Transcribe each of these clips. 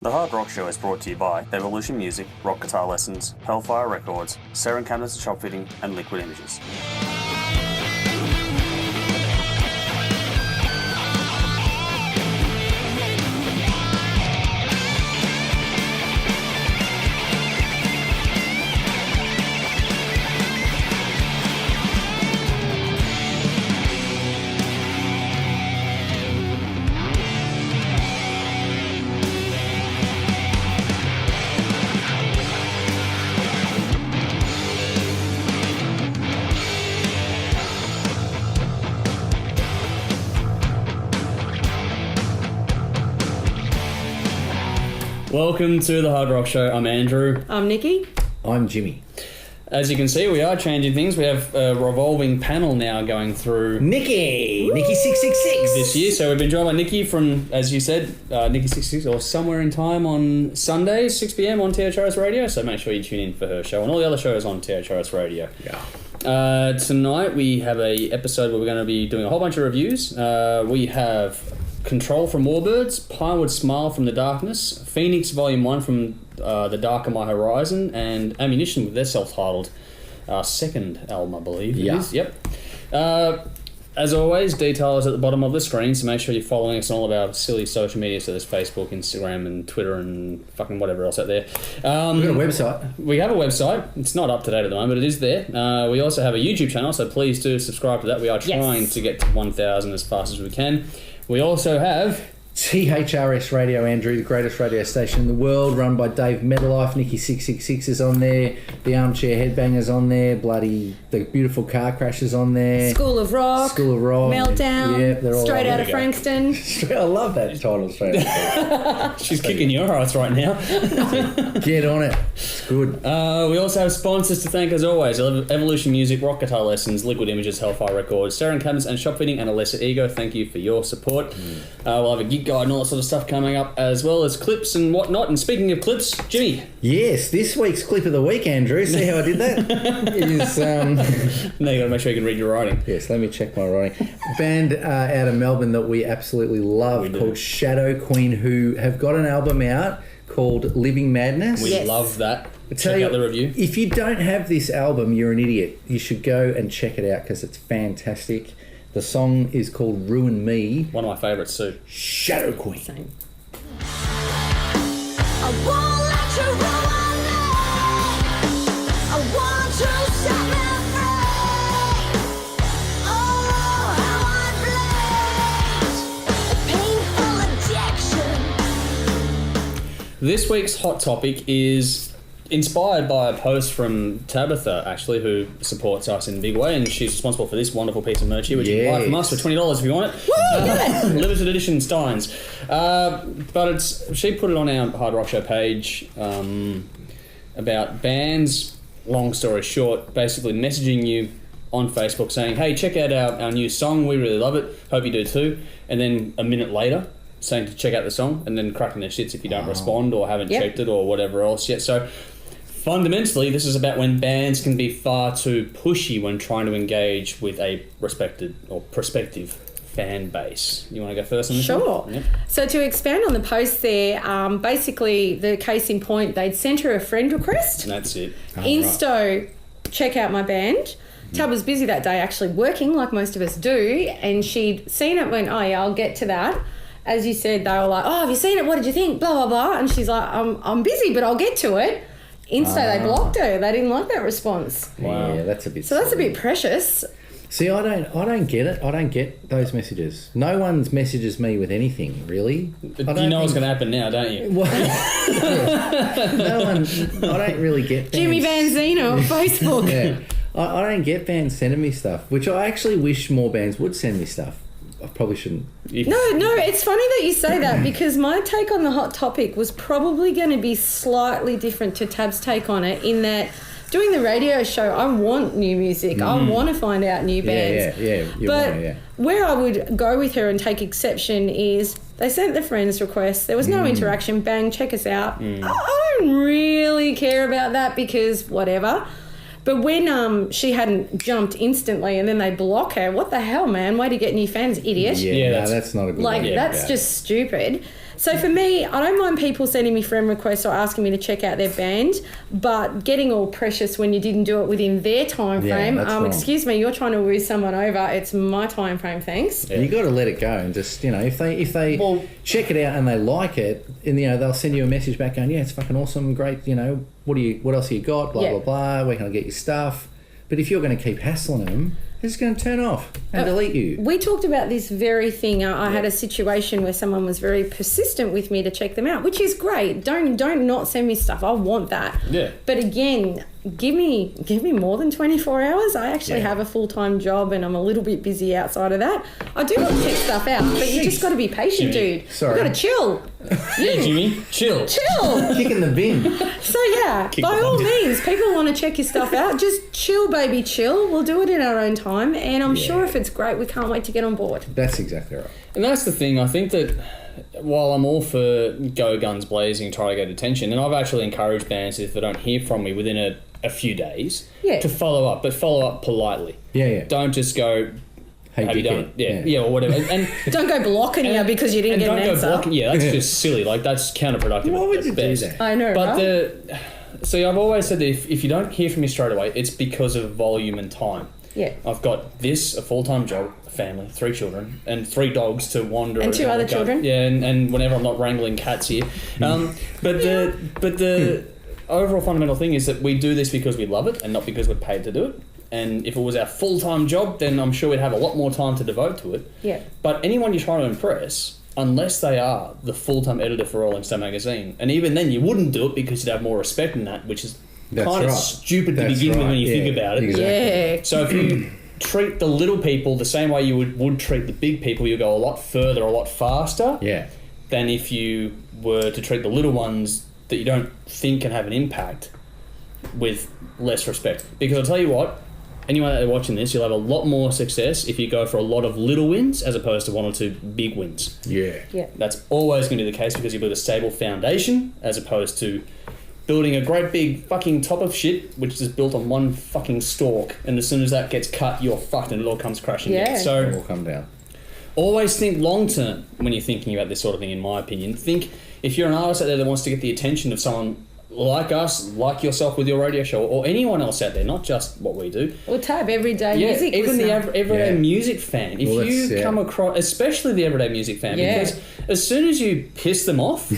The Hard Rock Show is brought to you by Evolution Music, Rock Guitar Lessons, Hellfire Records, Seren Cabinets and Shop Fitting, and Liquid Images. Welcome to the Hard Rock Show. I'm Andrew. I'm Nikki. I'm Jimmy. As you can see, we are changing things. We have a revolving panel now going through Nikki 666 this year. So we've been joined by Nikki from, as you said, Nikki 666 or Somewhere in Time on Sundays, 6 p.m. on THRS Radio. So make sure you tune in for her show and all the other shows on THRS Radio. Yeah. Tonight we have a episode where we're going to be doing a whole bunch of reviews. We have Control from Warbirds, Pinewood Smile from The Darkness, Phoenix Volume 1 from The Dark of My Horizon, and Ammunition with their self-titled second album, I believe it is. Yep. As always, details at the bottom of the screen, so make sure you're following us on all of our silly social media, so there's Facebook, Instagram, and Twitter, and fucking whatever else out there. We've got a website. We have a website. It's not up to date at the moment, but it is there. We also have a YouTube channel, so please do subscribe to that. We are trying to get to 1,000 as fast as we can. We also have THRS Radio, Andrew, the greatest radio station in the world, run by Dave Metalife. Nikki 666 is on there. The Armchair Headbangers on there. Bloody The Beautiful Car Crashers on there. School of Rock. Meltdown. Yeah, they're all Straight out of Frankston. I love that title. Straight out. She's kicking your ass right now. Get on it. It's good. We also have sponsors to thank, as always. Evolution Music, Rock Guitar Lessons, Liquid Images, Hellfire Records, Seren Cabinets and Shop Fitting, and Alessa Ego. Thank you for your support. We'll have a gig guide and all that sort of stuff coming up, as well as clips and whatnot. And speaking of clips, Jimmy. Yes, this week's clip of the week, Andrew. See how I did that? Is Now you got to make sure you can read your writing. Yes, let me check my writing. Band out of Melbourne that we absolutely love called Shadowqueen, who have got an album out called Living Madness. We love that. Check out the review. If you don't have this album, you're an idiot. You should go and check it out because it's fantastic. The song is called Ruin Me. One of my favourites too. Shadowqueen. Same. I won't let you ruin me. I want to set me free. Oh, how I bleed. A painful addiction. This week's hot topic is inspired by a post from Tabitha, actually, who supports us in a big way, and she's responsible for this wonderful piece of merch here, which you can buy from us for $20 if you want it. Limited edition Steins. But she put it on our Hard Rock Show page about bands, long story short, basically messaging you on Facebook saying, hey, check out our new song, we really love it, hope you do too, and then a minute later saying to check out the song, and then cracking their shits if you don't respond or haven't checked it or whatever else yet. So fundamentally, this is about when bands can be far too pushy when trying to engage with a respected or prospective fan base. You want to go first on this one? Sure. Yep. So to expand on the post there, basically the case in point, they'd sent her a friend request. And that's it. Insto, check out my band. Tab was busy that day actually working like most of us do, and she'd seen it and went, oh yeah, I'll get to that. As you said, they were like, oh, have you seen it? What did you think? Blah, blah, blah. And she's like, I'm busy, but I'll get to it. Insta, they blocked her. They didn't like that response. Wow. Yeah, that's a bit. So that's a bit precious. See, I don't get it. I don't get those messages. No one's messages me with anything, really. You know what's going to happen now, don't you? Well, no one. I don't really get bands. Jimmy Van Zeno on Facebook. Yeah, I don't get bands sending me stuff, which I actually wish more bands would send me stuff. I probably shouldn't. No, it's funny that you say that because my take on the hot topic was probably going to be slightly different to Tab's take on it, in that doing the radio show, I want new music. I want to find out new bands. Yeah. Where I would go with her and take exception is they sent the friends request. There was no interaction. Bang, check us out. I don't really care about that because whatever. But when she hadn't jumped instantly and then they block her, what the hell, man? Way to get new fans, idiot. Yeah, that's not a good idea. That's just stupid. So for me, I don't mind people sending me friend requests or asking me to check out their band, but getting all precious when you didn't do it within their time frame. that's wrong. Excuse me, you're trying to woo someone over. It's my time frame, thanks. You got to let it go and just, if they check it out and they like it, and they'll send you a message back going, yeah, it's fucking awesome, great. What else you got? Blah blah blah. Where can I get your stuff? But if you're going to keep hassling them, they're just going to turn off and delete you. We talked about this very thing. I had a situation where someone was very persistent with me to check them out, which is great. Don't not send me stuff. I want that. Yeah. But again, give me more than 24 hours. I actually have a full-time job and I'm a little bit busy outside of that. I do want to check stuff out, but you just got to be patient, dude. Sorry. You got to chill. Yeah, Jimmy, chill. Chill. Kick in the bin. So yeah, by all means, people want to check your stuff out. Just chill, baby, chill. We'll do it in our own time, and I'm sure if it's great, we can't wait to get on board. That's exactly right. And that's the thing. I think that while I'm all for go guns blazing, try to get attention, and I've actually encouraged bands if they don't hear from me within a few days to follow up, but follow up politely. Yeah. Don't just go, Hey, have you done it? Yeah, or whatever. And don't go blocking you because you didn't get an answer. Blocking. Yeah, that's just silly. Like, that's counterproductive. Why would at you best. do that? I know, But right? See, I've always said that if you don't hear from me straight away, it's because of volume and time. Yeah. I've got a full-time job, a family, 3 children, and 3 dogs to wander. And 2 other children. Yeah, and whenever I'm not wrangling cats here. But the overall fundamental thing is that we do this because we love it and not because we're paid to do it. And if it was our full-time job, then I'm sure we'd have a lot more time to devote to it. Yeah. But anyone you're trying to impress, unless they are the full-time editor for Rolling Stone magazine, and even then you wouldn't do it because you'd have more respect in that, which is kind of stupid to begin with when you think about it. Exactly. Yeah. So if you treat the little people the same way you would treat the big people, you'll go a lot further, a lot faster than if you were to treat the little ones that you don't think can have an impact with less respect. Because I'll tell you what, anyone out there watching this, you'll have a lot more success if you go for a lot of little wins as opposed to 1 or 2 big wins. Yeah. That's always going to be the case because you build a stable foundation as opposed to building a great big fucking top of shit which is built on one fucking stalk, and as soon as that gets cut, you're fucked and it all comes crashing down. So it will come down. Always think long term when you're thinking about this sort of thing, in my opinion. Think if you're an artist out there that wants to get the attention of someone like us, like yourself with your radio show, or anyone else out there, not just what we do. Or Tab, everyday music. Even listener. the everyday music fan. If you come across, especially the everyday music fan, because as soon as you piss them off,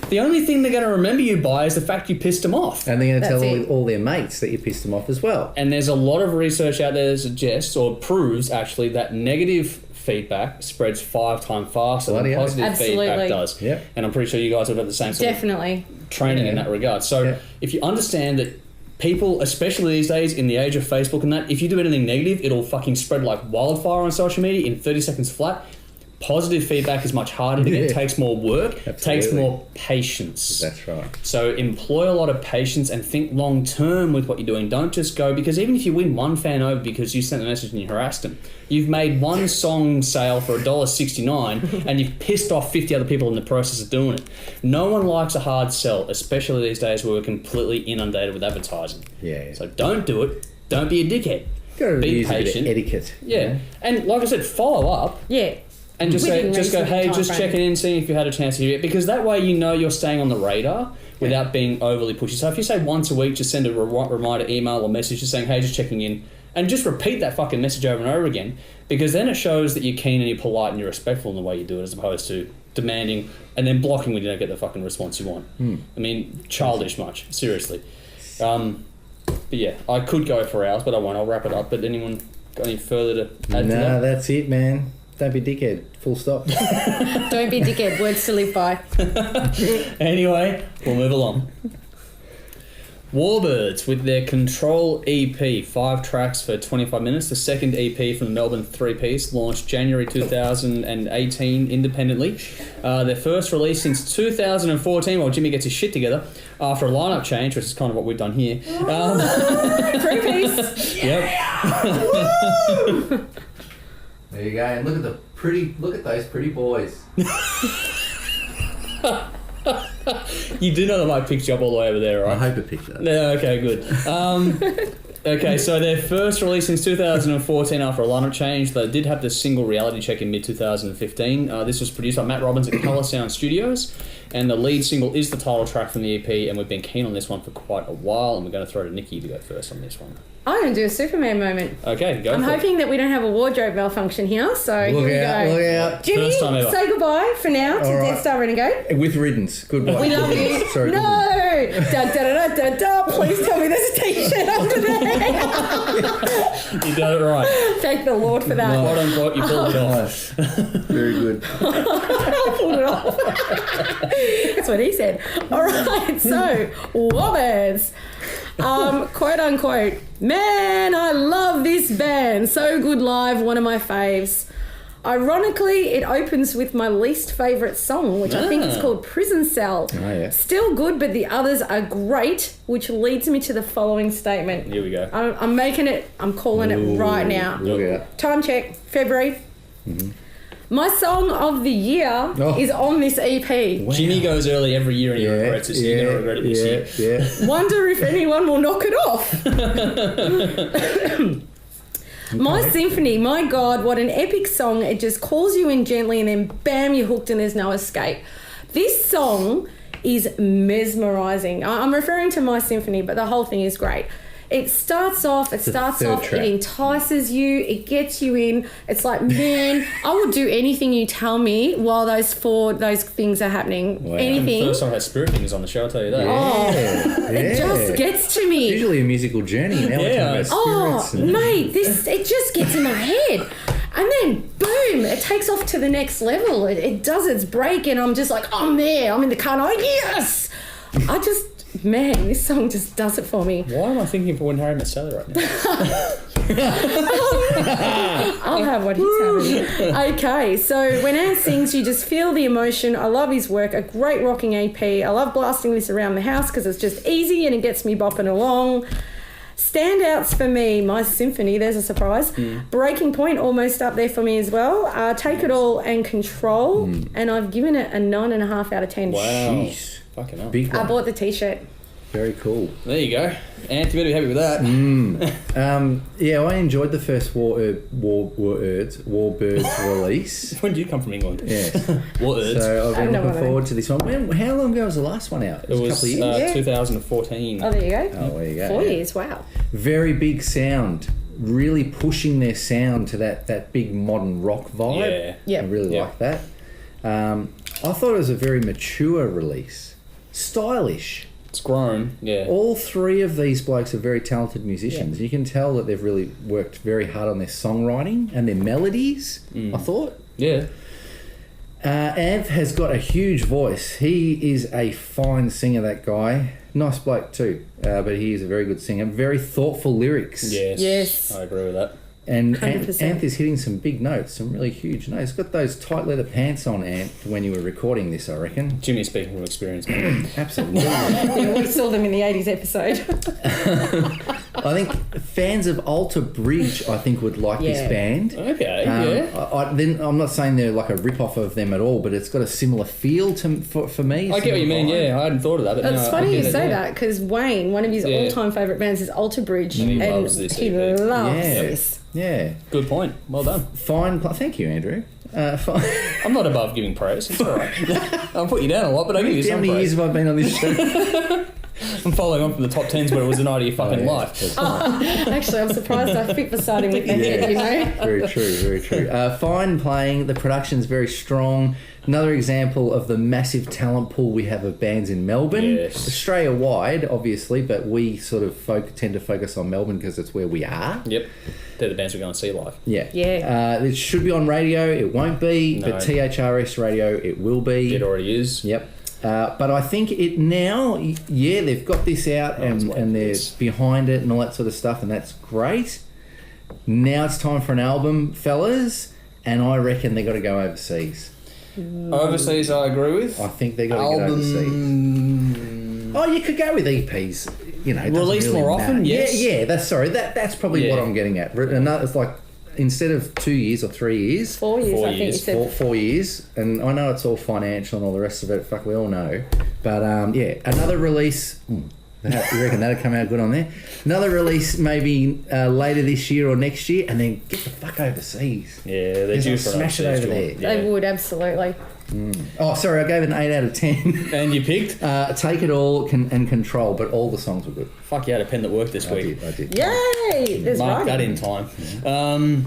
the only thing they're going to remember you by is the fact you pissed them off. And they're going to tell all their mates that you pissed them off as well. And there's a lot of research out there that suggests or proves actually that negative feedback spreads 5 times faster than positive feedback does. Yep. And I'm pretty sure you guys have got the same sort of training in that regard. So if you understand that people, especially these days in the age of Facebook and that, if you do anything negative, it'll fucking spread like wildfire on social media in 30 seconds flat. Positive feedback is much harder to get. It takes more work. Takes more patience. That's right. So employ a lot of patience and think long term with what you're doing. Don't just go, because even if you win one fan over because you sent a message and you harassed them, you've made one song sale for $1.69 and you've pissed off 50 other people in the process of doing it. No one likes a hard sell, especially these days where we're completely inundated with advertising. Yeah. So don't do it. Don't be a dickhead. Gotta be use patient. A bit of etiquette. Yeah. And like I said, follow up. Yeah. And just go, hey, just frame. checking in, seeing if you had a chance to hear it. Because that way you know you're staying on the radar without being overly pushy. So if you say once a week, just send a reminder email or message just saying, hey, just checking in. And just repeat that fucking message over and over again. Because then it shows that you're keen and you're polite and you're respectful in the way you do it, as opposed to demanding and then blocking when you don't get the fucking response you want. I mean, childish much. Seriously. But yeah, I could go for hours, but I won't. I'll wrap it up. But anyone got any further to add to that? No, that's it, man. Don't be dickhead. Full stop. Don't be dickhead. Words to live by. Anyway, we'll move along. Warbirds with their Control EP, 5 tracks for 25 minutes. The second EP from the Melbourne 3-piece, launched January 2018 independently. Their first release since 2014, while Jimmy gets his shit together after a lineup change, which is kind of what we've done here. 3-piece. Yep. There you go. And look at those pretty boys. You do know that I picked you up all the way over there, right? I hope it picked up. Yeah, okay, good. Okay, so their first release since 2014 after a lineup change. They did have the single reality check in mid-2015. This was produced by Matt Robbins at Colour Sound Studios, and the lead single is the title track from the EP, and we've been keen on this one for quite a while, and we're going to throw to Nikki to go first on this one. I'm going to do a Superman moment. Okay, go I'm for hoping that we don't have a wardrobe malfunction here, so here we go. Look out. Jimmy, First time ever. say goodbye for now to All right. Death Star Renegade. With riddance. Goodbye. We love you. Sorry. No! Da, da, da, da, da, da. Please tell me there's a t-shirt under there. You got it right. Thank the Lord for that. Quote unquote, you pulled it off. Nice. Very good. I pulled it off. That's what he said. All right, so Warbirds. Quote unquote, man, I love this band. So good live, one of my faves. Ironically, it opens with my least favourite song, which I think is called Prison Cell. Oh, yeah. Still good, but the others are great, which leads me to the following statement. Here we go. I'm making it, I'm calling it right now. Look out. Time check, February. My song of the year is on this EP. Wow. Jimmy goes early every year and he regrets it, so you're going to regret it this year. Yeah. Wonder if anyone will knock it off. My Symphony, my God, what an epic song. It just calls you in gently and then bam, you're hooked and there's no escape. This song is mesmerising. I'm referring to My Symphony, but the whole thing is great. It starts off, it entices you, it gets you in. It's like, man, I will do anything you tell me while those things are happening. Wow. Anything. First time I had Spirit Fingers on the show, I'll tell you that. It just gets to me. Usually a musical journey. Now we're talking about spirits. Mate, it just gets in my head. And then, boom, it takes off to the next level. It does its break and I'm just like, I'm there. I'm in the car and I'm like, yes! Man, this song just does it for me. Why am I thinking for when Harry met Sally right now? I'll have what he's having. Okay, so when Ant sings, you just feel the emotion. I love his work. A great rocking EP. I love blasting this around the house because it's just easy and it gets me bopping along. Standouts for me, My Symphony, there's a surprise. Breaking Point, almost up there for me as well. Take It All and Control. And I've given it a 9.5 out of 10. Wow. Jeez. Fucking hell. Big I one. bought the t-shirt. Very cool. There you go. Ant, you better be happy with that. Yeah, I enjoyed the first Warbirds release. When did you come from England? Yeah. Words. So I've been know looking what I forward to this one. How long ago was the last one out? It was a couple of years. 2014. Oh, there you go. Oh, there you go. 4 yeah. years, wow. Very big sound. Really pushing their sound to that big modern rock vibe. Yeah. I really like that. I thought it was a very mature release. Stylish. It's grown, yeah. All three of these blokes are very talented musicians. You can tell that they've really worked very hard on their songwriting and their melodies, I thought. Yeah. Anth has got a huge voice. He is a fine singer, that guy. Nice bloke too, but he is a very good singer. Very thoughtful lyrics. Yes. I agree with that. And 100%. Anth is hitting some big notes, some really huge notes. He's got those tight leather pants on, Anth, when you were recording this, I reckon. Jimmy's speaking from experience, man. Absolutely. Yeah, we saw them in the 80s episode. I think fans of Alter Bridge, I think, would like this band. Okay, I'm not saying they're like a rip-off of them at all, but it's got a similar feel for me. I get what you mean, vibe. I hadn't thought of that. But It's no, funny I you get it, say yeah. that because Wayne, one of his all-time favourite bands is Alter Bridge, And he and loves this he EP. loves Yeah. this. Yeah. Good point. Well done. Fine. Thank you, Andrew. Fine. I'm not above giving praise. It's all right. I'll put you down a lot, but I'll give you How some many years praise. have I been on this show? I'm following on from the top 10s where it was the night of your fucking life. Actually, I'm surprised I fit beside him with the head, you know? Very true, very true. Fine playing. The production's very strong. Another example of the massive talent pool we have of bands in Melbourne. Yes. Australia-wide, obviously, but we sort of tend to focus on Melbourne because it's where we are. Yep. They're the bands we're going to see live. Yeah. Yeah. It should be on radio. It won't be, No. but THRS Radio, it will be. It already is. Yep. But I think it now, they've got this out and they're this. behind it and all that sort of stuff, and that's great. Now it's time for an album, fellas, and I reckon they've got to go overseas. Overseas, I agree with. I think they've got to get overseas. Oh, you could go with EPs, you know. it doesn't Released really more matter. often, yes. Yeah, that's probably what I'm getting at. It's like, instead of 2 years or 3 years, 4 years, 4 I think you years. said. 4 years, and I know it's all financial and all the rest of it. Fuck, we all know. But another release. You reckon that'll come out good on there? Another release maybe later this year or next year, and then get the fuck overseas. Yeah, they're due for smash it over there. They would, absolutely. Oh, sorry, I gave it an 8 out of 10. And you picked? Take It All and Control, but all the songs were good. Fuck, you had a pen that worked this week. I did. Yay! There's Mark that writing. in time.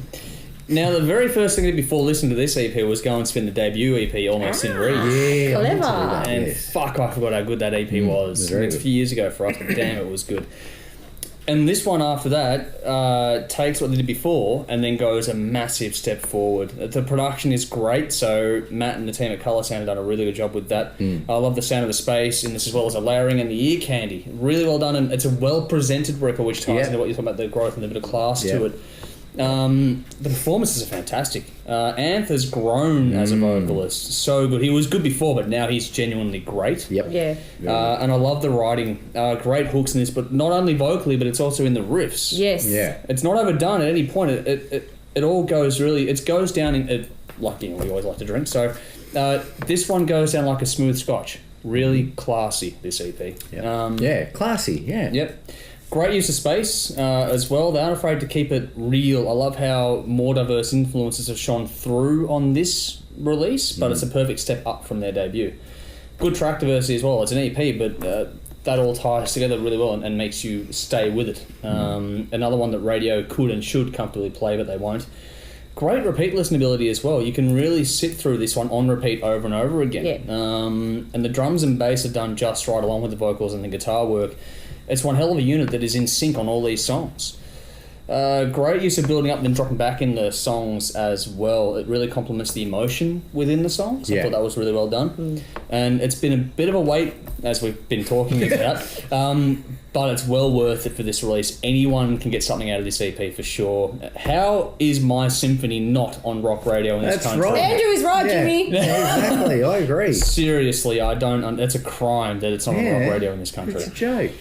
Now, the very first thing I did before listening to this EP was go and spin the debut EP, Almost in Reach. Yeah, I meant to do Clever. that, And yes. fuck, I forgot how good that EP was. very It's a good. few years ago for us, but damn, it was good. And this one after that takes what they did before and then goes a massive step forward. The production is great, so Matt and the team at Colour Sound have done a really good job with that. I love the sound of the space in this, as well as the layering and the ear candy. Really well done, and it's a well presented record, which ties into what you're talking about, the growth and a bit of class to it. The performances are fantastic. Anth's grown as a vocalist, so good. He was good before, but now he's genuinely great. Yep. Yeah. And I love the writing. Great hooks in this, but not only vocally, but it's also in the riffs. Yes. Yeah. It's not overdone at any point. It all goes really. It goes down in like we always like to drink. So this one goes down like a smooth scotch. Really classy. This EP. Yeah, classy. Yeah. Yep. Great use of space as well. They aren't afraid to keep it real. I love how more diverse influences have shone through on this release, but it's a perfect step up from their debut. Good track diversity as well. It's an EP, but that all ties together really well and makes you stay with it. Another one that radio could and should comfortably play, but they won't. Great repeat listenability as well. You can really sit through this one on repeat over and over again. Yeah. And the drums and bass are done just right, along with the vocals and the guitar work. It's one hell of a unit that is in sync on all these songs. Great use of building up and then dropping back in the songs as well. It really complements the emotion within the songs. I thought that was really well done. And it's been a bit of a wait, as we've been talking about, but it's well worth it for this release. Anyone can get something out of this EP for sure. How is My Symphony not on rock radio in this That's country? right. Andrew is right, Jimmy. Yeah, exactly. I agree. Seriously, I don't. It's a crime that it's not on rock radio in this country. It's a joke.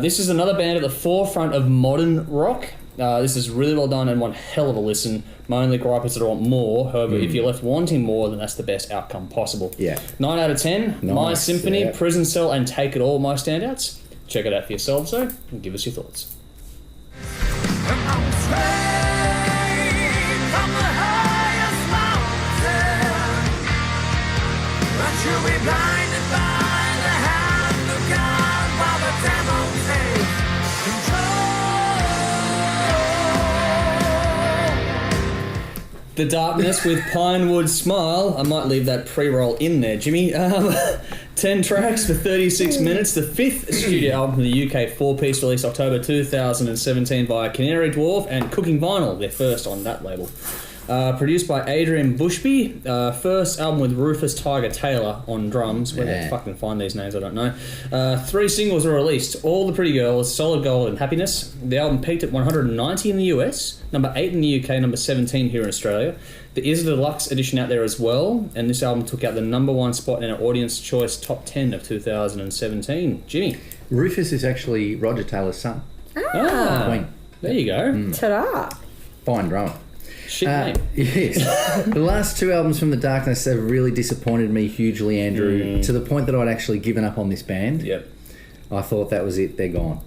This is another band at the forefront of modern rock. This is really well done and one hell of a listen. My only gripe is that I want more. However, if you're left wanting more, then that's the best outcome possible. Yeah. 9 out of 10. My Nice, Symphony, yeah. Prison Cell, and Take It All, my standouts. Check it out for yourselves, though, and give us your thoughts. The Darkness with Pinewood Smile. I might leave that pre-roll in there, Jimmy. 10 tracks for 36 minutes. The 5th studio album from the UK, 4-piece, released October 2017 by Canary Dwarf and Cooking Vinyl, their first on that label. Produced by Adrian Bushby. First album with Rufus Tiger Taylor on drums. Where they fucking find these names, I don't know. 3 singles were released. All the Pretty Girls, Solid Gold, and Happiness. The album peaked at 190 in the US, number 8 in the UK, number 17 here in Australia. There is a deluxe edition out there as well, and this album took out the number 1 spot in our Audience Choice Top 10 of 2017. Jimmy. Rufus is actually Roger Taylor's son. Queen. There you go. Ta-da. Fine drummer. Shit name. Yes. The last 2 albums from The Darkness have really disappointed me hugely, Andrew, to the point that I'd actually given up on this band. Yep. I thought that was it, they're gone.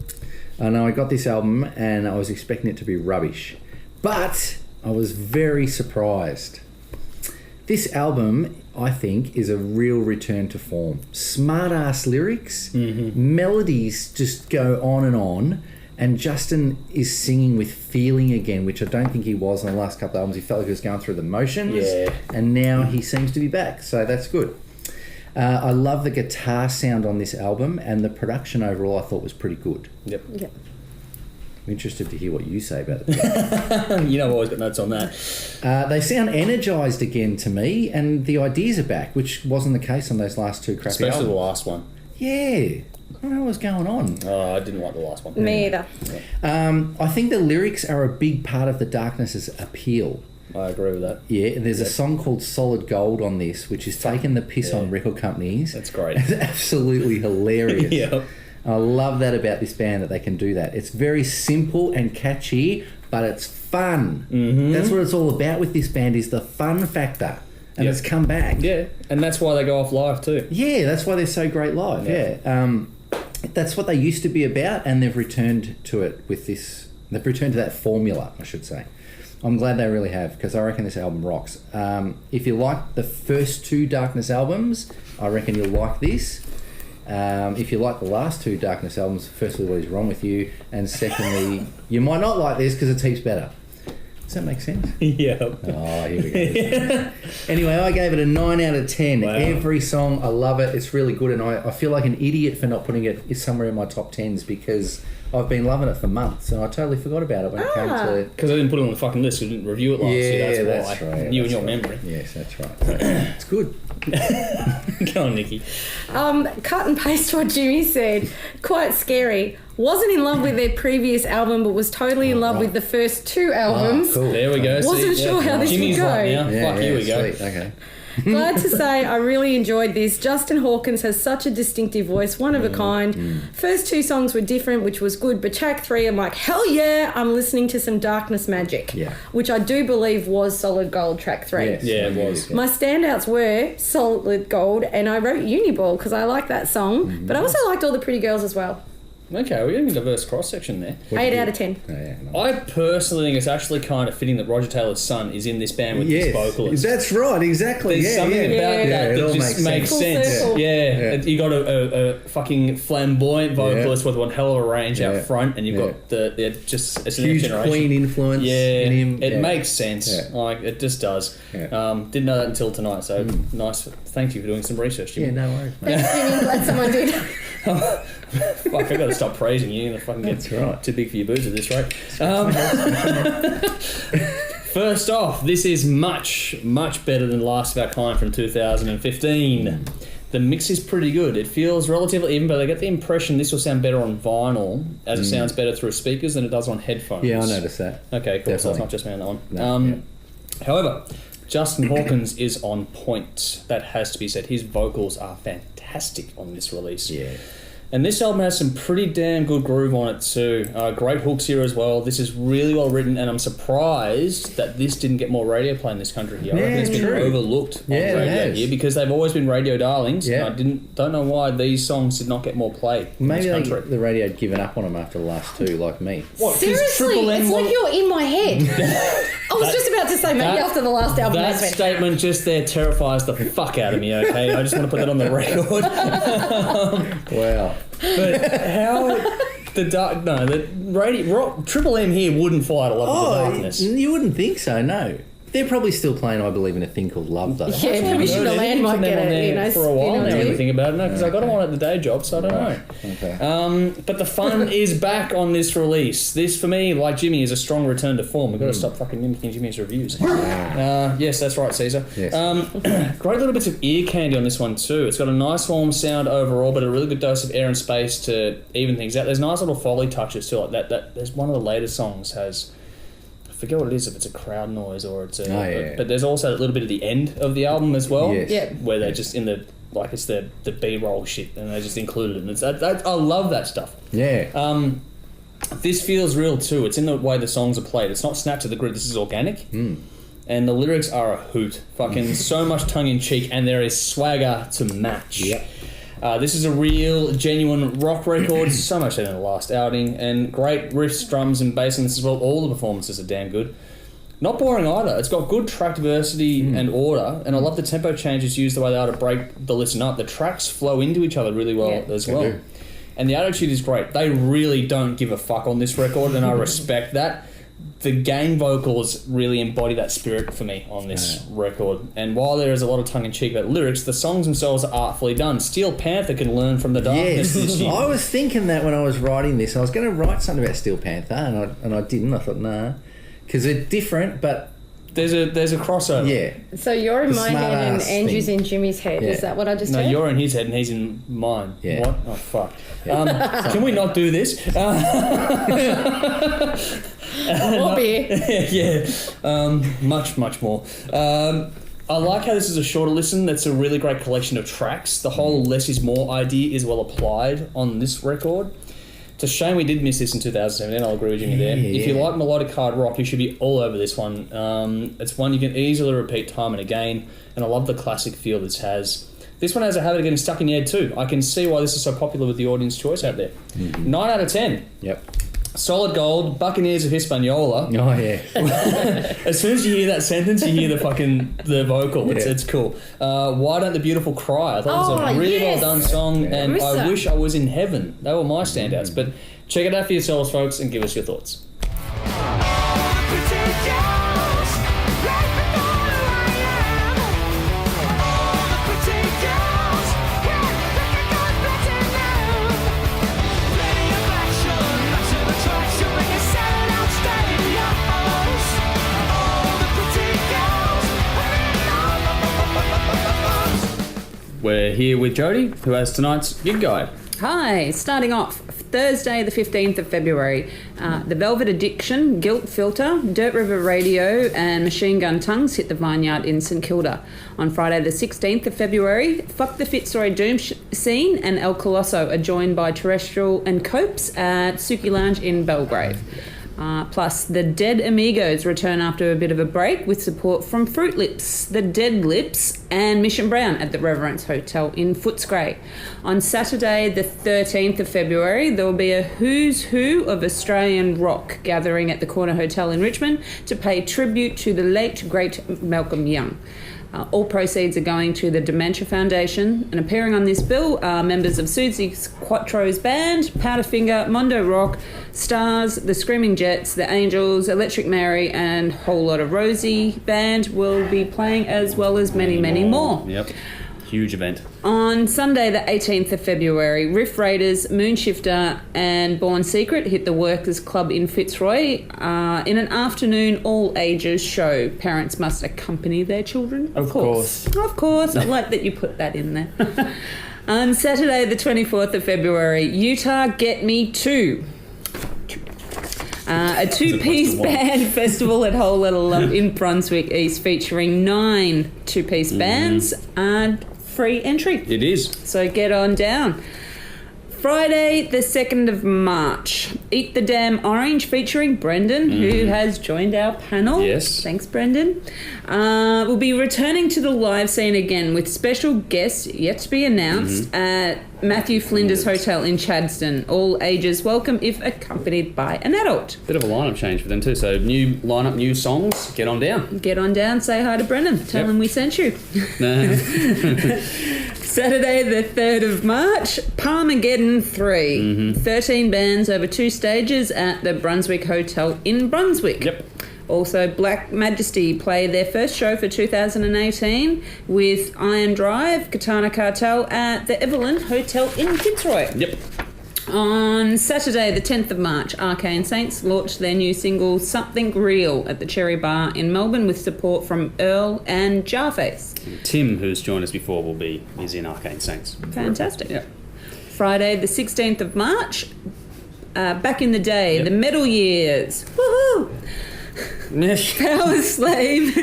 I know I got this album and I was expecting it to be rubbish. But I was very surprised. This album, I think, is a real return to form. Smart-ass lyrics, melodies just go on, and Justin is singing with feeling again, which I don't think he was in the last couple of albums. He felt like he was going through the motions, and now he seems to be back, so that's good. I love the guitar sound on this album, and the production overall I thought was pretty good. Yep. I'm interested to hear what you say about it. You know I've always got notes on that. They sound energised again to me, and the ideas are back, which wasn't the case on those last 2 crappy Especially albums. the last one. Yeah. I don't know what's going on. Oh, I didn't like the last one. Me either. I think the lyrics are a big part of the Darkness's appeal. I agree with that. Yeah, and there's a song called Solid Gold on this, which is taking the piss on record companies. That's great. It's absolutely hilarious. Yep. I love that about this band, that they can do that. It's very simple and catchy, but it's fun. That's what it's all about with this band, is the fun factor. And it's come back. Yeah, and that's why they go off live too. Yeah, that's why they're so great live. Yeah. that's what they used to be about, and they've returned to it with this. They've returned to that formula, I should say. I'm glad they really have, because I reckon this album rocks. If you like the first 2 Darkness albums, I reckon you'll like this. If you like the last 2 Darkness albums, firstly, what is wrong with you? And secondly, you might not like this because it's heaps better. Does that make sense? Yeah. Oh, here we go. Anyway, I gave it a 9 out of 10. Wow. Every song, I love it. It's really good, and I feel like an idiot for not putting it somewhere in my top 10s because I've been loving it for months, and I totally forgot about it when it came to... Because I didn't put it on the fucking list. We didn't review it last year. That's why. right. You that's and your right. memory. Yes, that's right. It's good. Go on, Nikki. Cut and paste what Jimmy said. Quite scary. Wasn't in love with their previous album, but was totally in love with the first 2 albums. Cool. There we go. Wasn't sure how this Jimmy's would go. right now. Yeah, Fuck, here we go. sweet. Okay. Glad to say I really enjoyed this. Justin Hawkins has such a distinctive voice, one of a kind. First 2 songs were different, which was good, but track 3, I'm like, hell yeah, I'm listening to some Darkness Magic, Yeah. which I do believe was Solid Gold track 3. Yes, Yeah, it was. My standouts were Solid Gold, and I wrote Uniball because I like that song, but I also liked All the Pretty Girls as well. Okay, we're getting a diverse cross-section there. 8 out of 10. Oh, yeah, nice. I personally think it's actually kind of fitting that Roger Taylor's son is in this band with this vocalist. That's right, exactly. There's something about Yeah. that it that all just makes makes Full sense. circle. Yeah. You got a fucking flamboyant vocalist with one hell of a range out front, and you've got the just it's a Huge new generation. Queen influence in him. It makes sense. Yeah. Like it just does. Yeah. Didn't know that until tonight. So nice. Thank you for doing some research, Jimmy. Yeah, no worries. Thanks, Jimmy. Glad someone did. Fuck, I got to stop praising you. You're gonna fucking get That's right. too big for your boots at this rate. First off, this is much better than Last of Our Kind from 2015. The mix is pretty good. It feels relatively even, but I get the impression this will sound better on vinyl, as it sounds better through speakers than it does on headphones. Yeah, I noticed that. Okay, cool. So it's Definitely. not just me on that one. No, However, Justin Hawkins is on point. That has to be said. His vocals are fantastic on this release. Yeah. And this album has some pretty damn good groove on it too. Great hooks here as well. This is really well written, and I'm surprised that this didn't get more radio play in this country here. I reckon it's been true. overlooked on Yeah, it radio has. here because they've always been radio darlings. Yeah. And I don't know why these songs did not get more play in Maybe this country. the radio had given up on them after the last 2, like me. What, 'cause Seriously, Triple M it's like won- you're in my head. I was just about to say, maybe after the last album, That that's when. statement just there terrifies the fuck out of me, okay? I just want to put that on the record. Wow. But how the radio rock, Triple M here wouldn't fight a lot of the darkness. You wouldn't think so, no. They're probably still playing I Believe in a Thing Called Love, though. Yeah, Permission to Land might get it, for a while now. When you too. think about it, no, because I got them on at the day job, so I don't know. Okay. But the fun is back on this release. This, for me, like Jimmy, is a strong return to form. We've got to stop fucking mimicking Jimmy's reviews. Yes, that's right, Caesar. Yes. Great little bits of ear candy on this one too. It's got a nice warm sound overall, but a really good dose of air and space to even things out. There's nice little Foley touches too, like that. There's one of the later songs has, I forget what it is, if it's a crowd noise or it's a... But there's also a little bit at the end of the album as well, Yes. Yeah. where they're just in the... Like it's the B-roll shit, and they just included it. And it's I love that stuff. Yeah. This feels real too. It's in the way the songs are played. It's not snapped to the grid. This is organic. And the lyrics are a hoot. Fucking so much tongue-in-cheek, and there is swagger to match. Yep. This is a real, genuine rock record. So much better than the last outing. And great riffs, drums, and bass in this as well. All the performances are damn good. Not boring either. It's got good track diversity and order, and I love the tempo changes used the way they are to break the listen up. The tracks flow into each other really well as well. do. And the attitude is great. They really don't give a fuck on this record, and I respect that. The gang vocals really embody that spirit for me on this record. And while there is a lot of tongue-in-cheek about lyrics, the songs themselves are artfully done. Steel Panther can learn from the darkness this Yes. year. I was thinking that when I was writing this. I was going to write something about Steel Panther, and I didn't. I thought, nah. Because they're different, but... There's a crossover. Yeah. So you're in The my head and smart-ass Andrew's thing. in Jimmy's head. Yeah. Is that what I just No, heard? you're in his head and he's in mine. Yeah. What? Oh, fuck. Can we not do this? More beer. Yeah. Much more. I like how this is a shorter listen. That's a really great collection of tracks. The whole less is more idea is well applied on this record. It's a shame we did miss this in 2017. I'll agree with Jimmy there. If you like melodic hard rock, you should be all over this one. It's one you can easily repeat time and again, and I love the classic feel this has. This one has a habit of getting stuck in your head too. I can see why this is so popular with the audience choice out there. 9 out of 10. Yep. Solid gold, Buccaneers of Hispaniola. Oh, yeah. As soon as you hear that sentence, you hear the vocal. It's, Yeah. it's cool. Why Don't the Beautiful Cry? I thought it was a really yes. well done song, Yeah. and I Marissa. wish I was in heaven. They were my standouts. But check it out for yourselves, folks, and give us your thoughts. We're here with Jody, who has tonight's gig guide. Hi, starting off Thursday the 15th of February, The Velvet Addiction, Guilt Filter, THRS Radio and Machine Gun Tongues hit the Vineyard in St Kilda. On Friday the 16th of February, Fuck the Fitzroy Doom Scene and El Colosso are joined by Terrestrial and Copes at Suki Lounge in Belgrave. Plus, the Dead Amigos return after a bit of a break with support from Fruit Lips, the Dead Lips, and Mission Brown at the Reverence Hotel in Footscray. On Saturday, the 13th of February, there will be a who's who of Australian rock gathering at the Corner Hotel in Richmond to pay tribute to the late, great Malcolm Young. All proceeds are going to the Dementia Foundation, and appearing on this bill are members of Susie Quattro's band, Powderfinger, Mondo Rock, Stars, the Screaming Jets, the Angels, Electric Mary, and Whole Lot of Rosie band will be playing, as well as many more. Yep. Huge event. On Sunday, the 18th of February, Riff Raiders, Moonshifter, and Born Secret hit the Workers' Club in Fitzroy in an afternoon all-ages show. Parents must accompany their children. Of course. Of course. I like that you put that in there. On Saturday, the 24th of February, Utah Get Me Too. A two-piece band festival at Whole Little Love in Brunswick East, featuring 9 two-piece bands and free entry. It is. So get on down. Friday, the 2nd of March, Eat the Damn Orange featuring Brendan, who has joined our panel. Yes. Thanks, Brendan. We'll be returning to the live scene again with special guests yet to be announced at Matthew Flinders Hotel in Chadston. All ages welcome if accompanied by an adult. Bit of a lineup change for them too. So new lineup, new songs. Get on down. Get on down, say hi to Brendan. Tell him we sent you. Saturday the 3rd of March, Palmageddon 3. 13 bands over 2 stages at the Brunswick Hotel in Brunswick. Yep. Also, Black Majesty play their first show for 2018 with Iron Drive, Katana Cartel at the Evelyn Hotel in Fitzroy. Yep. On Saturday, the 10th of March, Arcane Saints launched their new single Something Real at the Cherry Bar in Melbourne with support from Earl and Jarface. Tim, who's joined us before, is in Arcane Saints. Fantastic. Yeah. Friday, the 16th of March, back in the day, the Metal Years. Woohoo! Power Slave,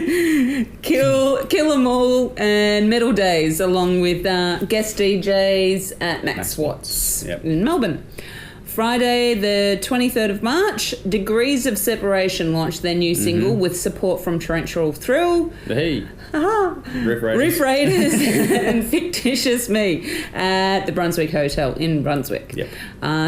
Kill 'Em All, and Metal Days, along with guest DJs at Max Watts in Melbourne. Friday, the 23rd of March, Degrees of Separation launched their new single with support from Torrential Thrill. Hey. Riff Raiders. Riff Raiders and Fictitious Me at the Brunswick Hotel in Brunswick. Yep.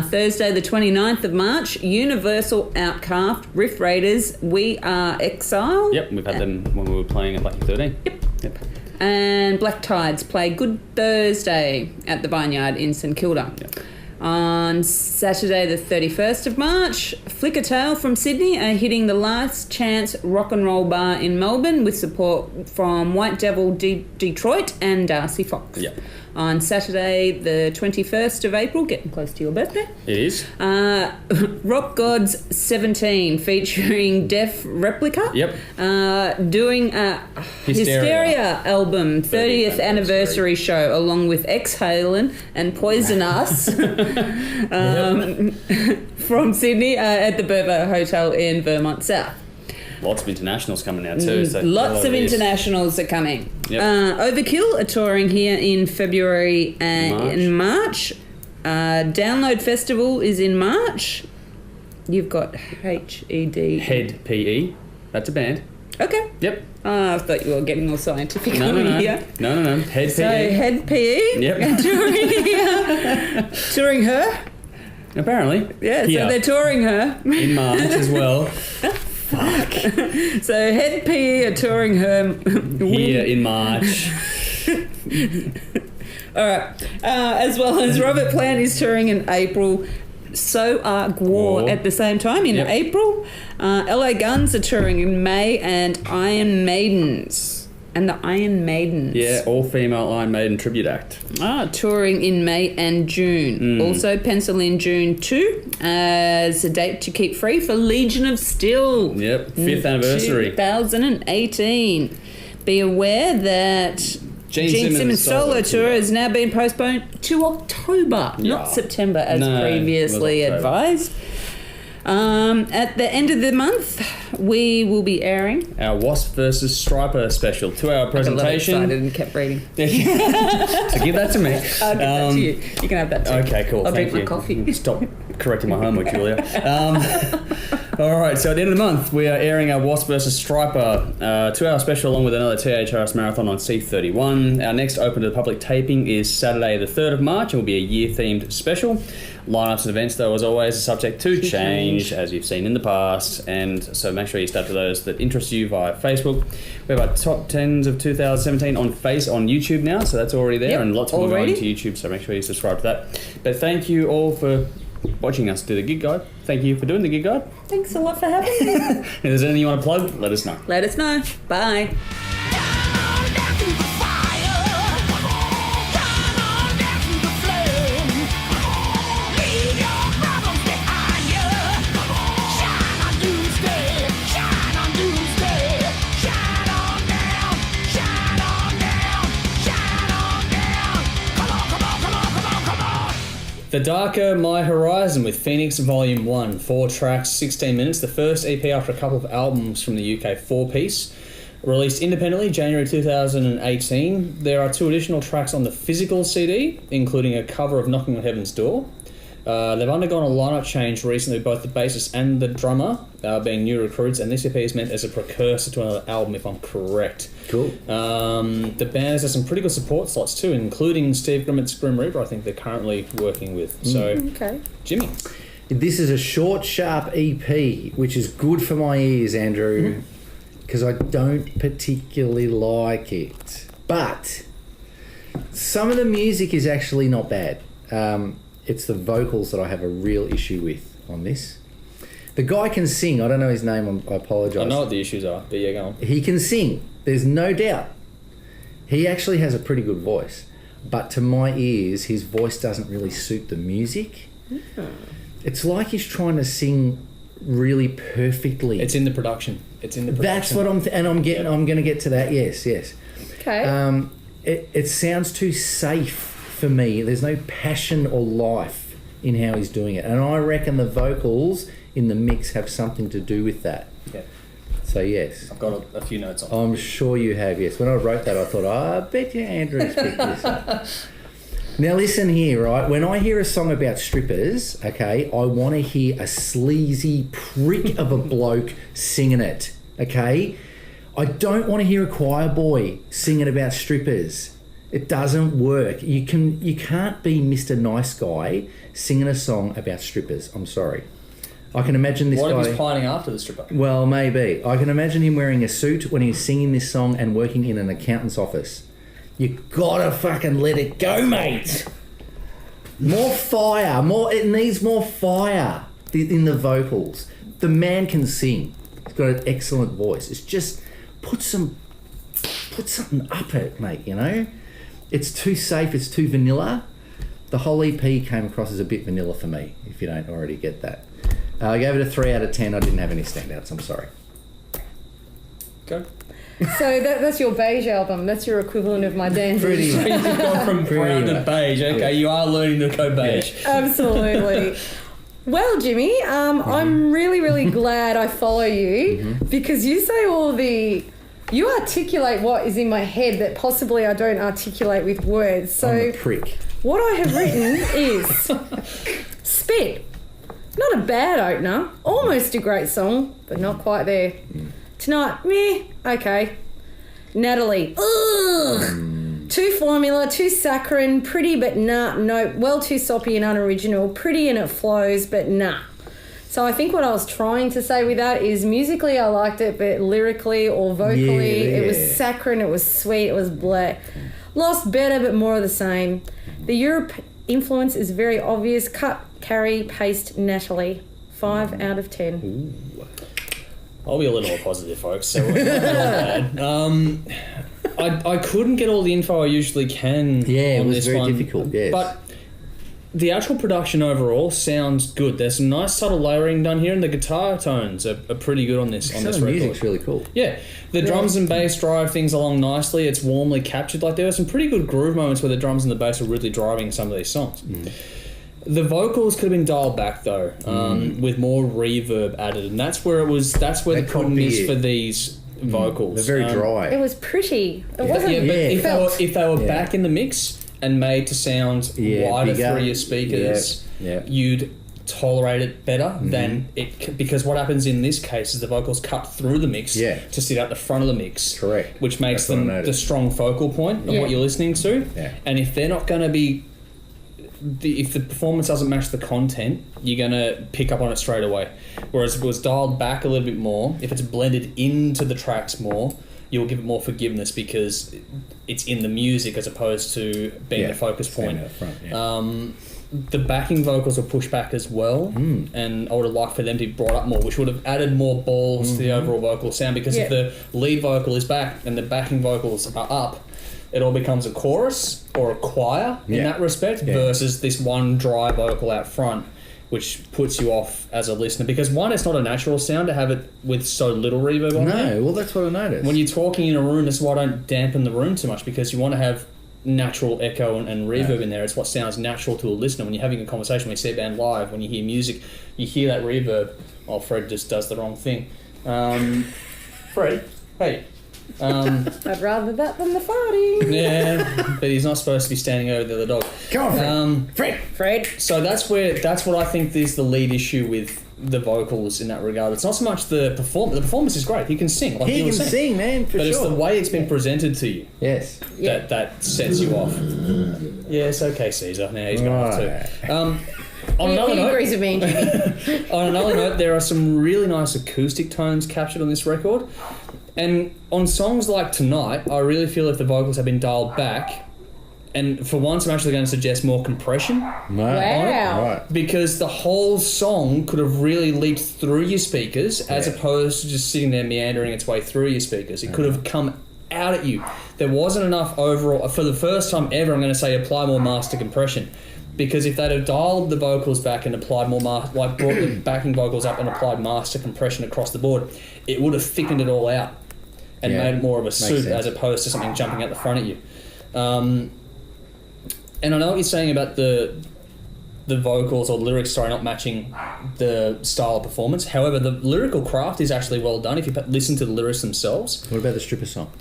Thursday, the 29th of March, Universal Outcast, Riff Raiders, We Are Exile. Yep, we've had them when we were playing at Lucky 13. Yep. And Black Tides play Good Thursday at the Vineyard in St Kilda. Yep. On Saturday, the 31st of March, Flickertail from Sydney are hitting the Last Chance Rock and Roll Bar in Melbourne with support from White Devil Detroit and Darcy Fox. Yep. On Saturday, the 21st of April, getting close to your birthday, It is. Rock Gods 17 featuring Def Replica. Yep. Doing a Hysteria album 30th anniversary show along with Exhalen and Poison Us from Sydney at the Burbo Hotel in Vermont South. Lots of internationals coming out too. So Lots of this. internationals are coming. Yep. Overkill are touring here in February and in March. Download Festival is in March. You've got HED. Head PE. That's a band. Okay. Yep. I thought you were getting all scientific No. here. No. Head So PE. head PE. Yep. Touring her. Apparently. Yeah, Here. so they're touring her. In March as well. So head PE are touring her. Here in March. All right. As well as Robert Plant is touring in April. So are Gwar at the same time in April. LA Guns are touring in May, and Iron Maidens. And the Iron Maidens. Yeah, all-female Iron Maiden tribute act. Touring in May and June. Also pencil in June 2 as a date to keep free for Legion of Steel. Yep, 5th anniversary. 2018. Be aware that Gene Simmons' solo tour has now been postponed to October, not September as previously it was October. advised. At the end of the month, we will be airing Our Wasp versus Striper special 2-hour I presentation. got a little excited and kept reading. So give that to me. I'll give that to you. You can have that too. Okay, cool. I'll Thank drink you. my coffee. Stop correcting my homework, Julia. All right, so at the end of the month, we are airing our Wasp vs. Striper 2-hour special along with another THRS marathon on C31. Our next open to the public taping is Saturday the 3rd of March and will be a year-themed special. Lineups and events, though, as always, are subject to change, as you've seen in the past, and so make sure you start to those that interest you via Facebook. We have our top 10s of 2017 on YouTube now, so that's already there, Yep, and lots more going already. to YouTube, so make sure you subscribe to that. But thank you all for watching us do the gig guide. Thank you for doing the gig guide. Thanks a lot for having me. If there's anything you want to plug, let us know. Let us know. Bye. The Darker My Horizon with Phoenix Volume 1, 4 tracks, 16 minutes, the first EP after a couple of albums from the UK, 4-piece. Released independently January 2018. There are 2 additional tracks on the physical CD, including a cover of Knocking on Heaven's Door. They've undergone a lineup change recently, both the bassist and the drummer being new recruits, and this EP is meant as a precursor to another album, if I'm correct. Cool. The band has had some pretty good support slots too, including Steve Grimmett's Grim Reaper, I think they're currently working with. So, Okay. Jimmy. This is a short, sharp EP, which is good for my ears, Andrew, because I don't particularly like it. But some of the music is actually not bad. It's the vocals that I have a real issue with on this. The guy can sing. I don't know his name. I apologise. I know what the issues are, but yeah, go on. He can sing. There's no doubt. He actually has a pretty good voice. But to my ears, his voice doesn't really suit the music. It's like he's trying to sing really perfectly. It's in the production. It's in the production. That's what I'm I'm going to get to that. Yes. Okay. It sounds too safe for me. There's no passion or life in how he's doing it, and I reckon the vocals in the mix have something to do with that. Yeah. So yes, I've got a few notes on. I'm sure you have. Yes. When I wrote that, I thought, I bet you Andrew's picked this up. Now listen here, right? When I hear a song about strippers, okay, I want to hear a sleazy prick of a bloke singing it, okay? I don't want to hear a choir boy singing about strippers. It doesn't work. You can't be Mr. Nice Guy singing a song about strippers. I'm sorry. I can imagine this What guy... if he's pining after the stripper? Well, maybe. I can imagine him wearing a suit when he's singing this song and working in an accountant's office. You gotta fucking let it go, mate. More fire. It needs more fire in the vocals. The man can sing. He's got an excellent voice. It's just put something up it, mate, you know? It's too safe, it's too vanilla. The whole EP came across as a bit vanilla for me, if you don't already get that. I gave it a 3 out of 10. I didn't have any standouts, I'm sorry. Go. So that's your beige album. That's your equivalent of my dandy. Pretty You've gone from brown to beige. Okay, you are learning to go beige. Absolutely. Well, Jimmy, I'm really, really glad I follow you because you say you articulate what is in my head that possibly I don't articulate with words. So I'm a prick. what I have written is Spit. Not a bad opener. Almost a great song, but not quite there. Tonight, meh, okay. Natali, ugh. Too formula, too saccharine, pretty but nah, no, well too soppy and unoriginal, pretty and it flows, but nah. So I think what I was trying to say with that is musically I liked it, but lyrically or vocally it was saccharine, it was sweet, it was bleh. Lost better, but more of the same. The Europe influence is very obvious. Cut, carry, paste, Natali. 5 out of 10. Ooh. I'll be a little more positive, folks. So I couldn't get all the info I usually can. Yeah, on it was this very one, difficult. Yes. But the actual production overall sounds good. There's some nice subtle layering done here, and the guitar tones are pretty good on this Some of record. the music's really cool. Yeah, the drums and bass drive things along nicely. It's warmly captured. Like there were some pretty good groove moments where the drums and the bass are really driving some of these songs. The vocals could have been dialed back though, with more reverb added, and that's where the problem is for these vocals. They're very dry. It was pretty. It wasn't. Yeah, but if they were Yeah. back in the mix and made to sound wider bigger. through your speakers, you'd tolerate it better than it, because what happens in this case is the vocals cut through the mix to sit out the front of the mix. Correct. Which makes That's what I them noticed. the strong focal point of what you're listening to. Yeah. And if they're not going to be, if the performance doesn't match the content, you're going to pick up on it straight away. Whereas if it was dialed back a little bit more, if it's blended into the tracks more, you'll give it more forgiveness because it's in the music as opposed to being the focus point. Up front, The backing vocals were pushed back as well, and I would have liked for them to be brought up more, which would have added more balls to the overall vocal sound, because if the lead vocal is back and the backing vocals are up, it all becomes a chorus or a choir in that respect versus this one dry vocal out front, which puts you off as a listener. Because one, it's not a natural sound to have it with so little reverb on there. No, well, that's what I noticed. When you're talking in a room, that's why I don't dampen the room too much, because you want to have natural echo and reverb in there. It's what sounds natural to a listener. When you're having a conversation, when you see a band live, when you hear music, you hear that reverb. Oh, Fred just does the wrong thing. Fred, hey. I'd rather that than the farting. Yeah, but he's not supposed to be standing over the other dog. Come on, Fred. Fred. So that's what I think is the lead issue with the vocals in that regard. It's not so much the performance. The performance is great. He can sing. Like He you were can saying. sing, man, for But sure. it's the way it's been presented to you Yes. that sets you off. Yeah, it's okay, Caesar. Now he's going off too. On another He note, agrees with me and Jimmy. on another note, there are some really nice acoustic tones captured on this record. And on songs like Tonight, I really feel if the vocals have been dialed back, and for once I'm actually going to suggest more compression. No. Wow. Right. Because the whole song could have really leaked through your speakers as opposed to just sitting there meandering its way through your speakers. It could have come out at you. There wasn't enough overall. For the first time ever, I'm going to say apply more master compression. Because if they'd have dialed the vocals back and applied more brought the backing vocals up and applied master compression across the board, it would have thickened it all out and made it more of a soup as opposed to something jumping out the front at you. And I know what you're saying about the vocals or lyrics, not matching the style of performance. However, the lyrical craft is actually well done if you listen to the lyrics themselves. What about the stripper song?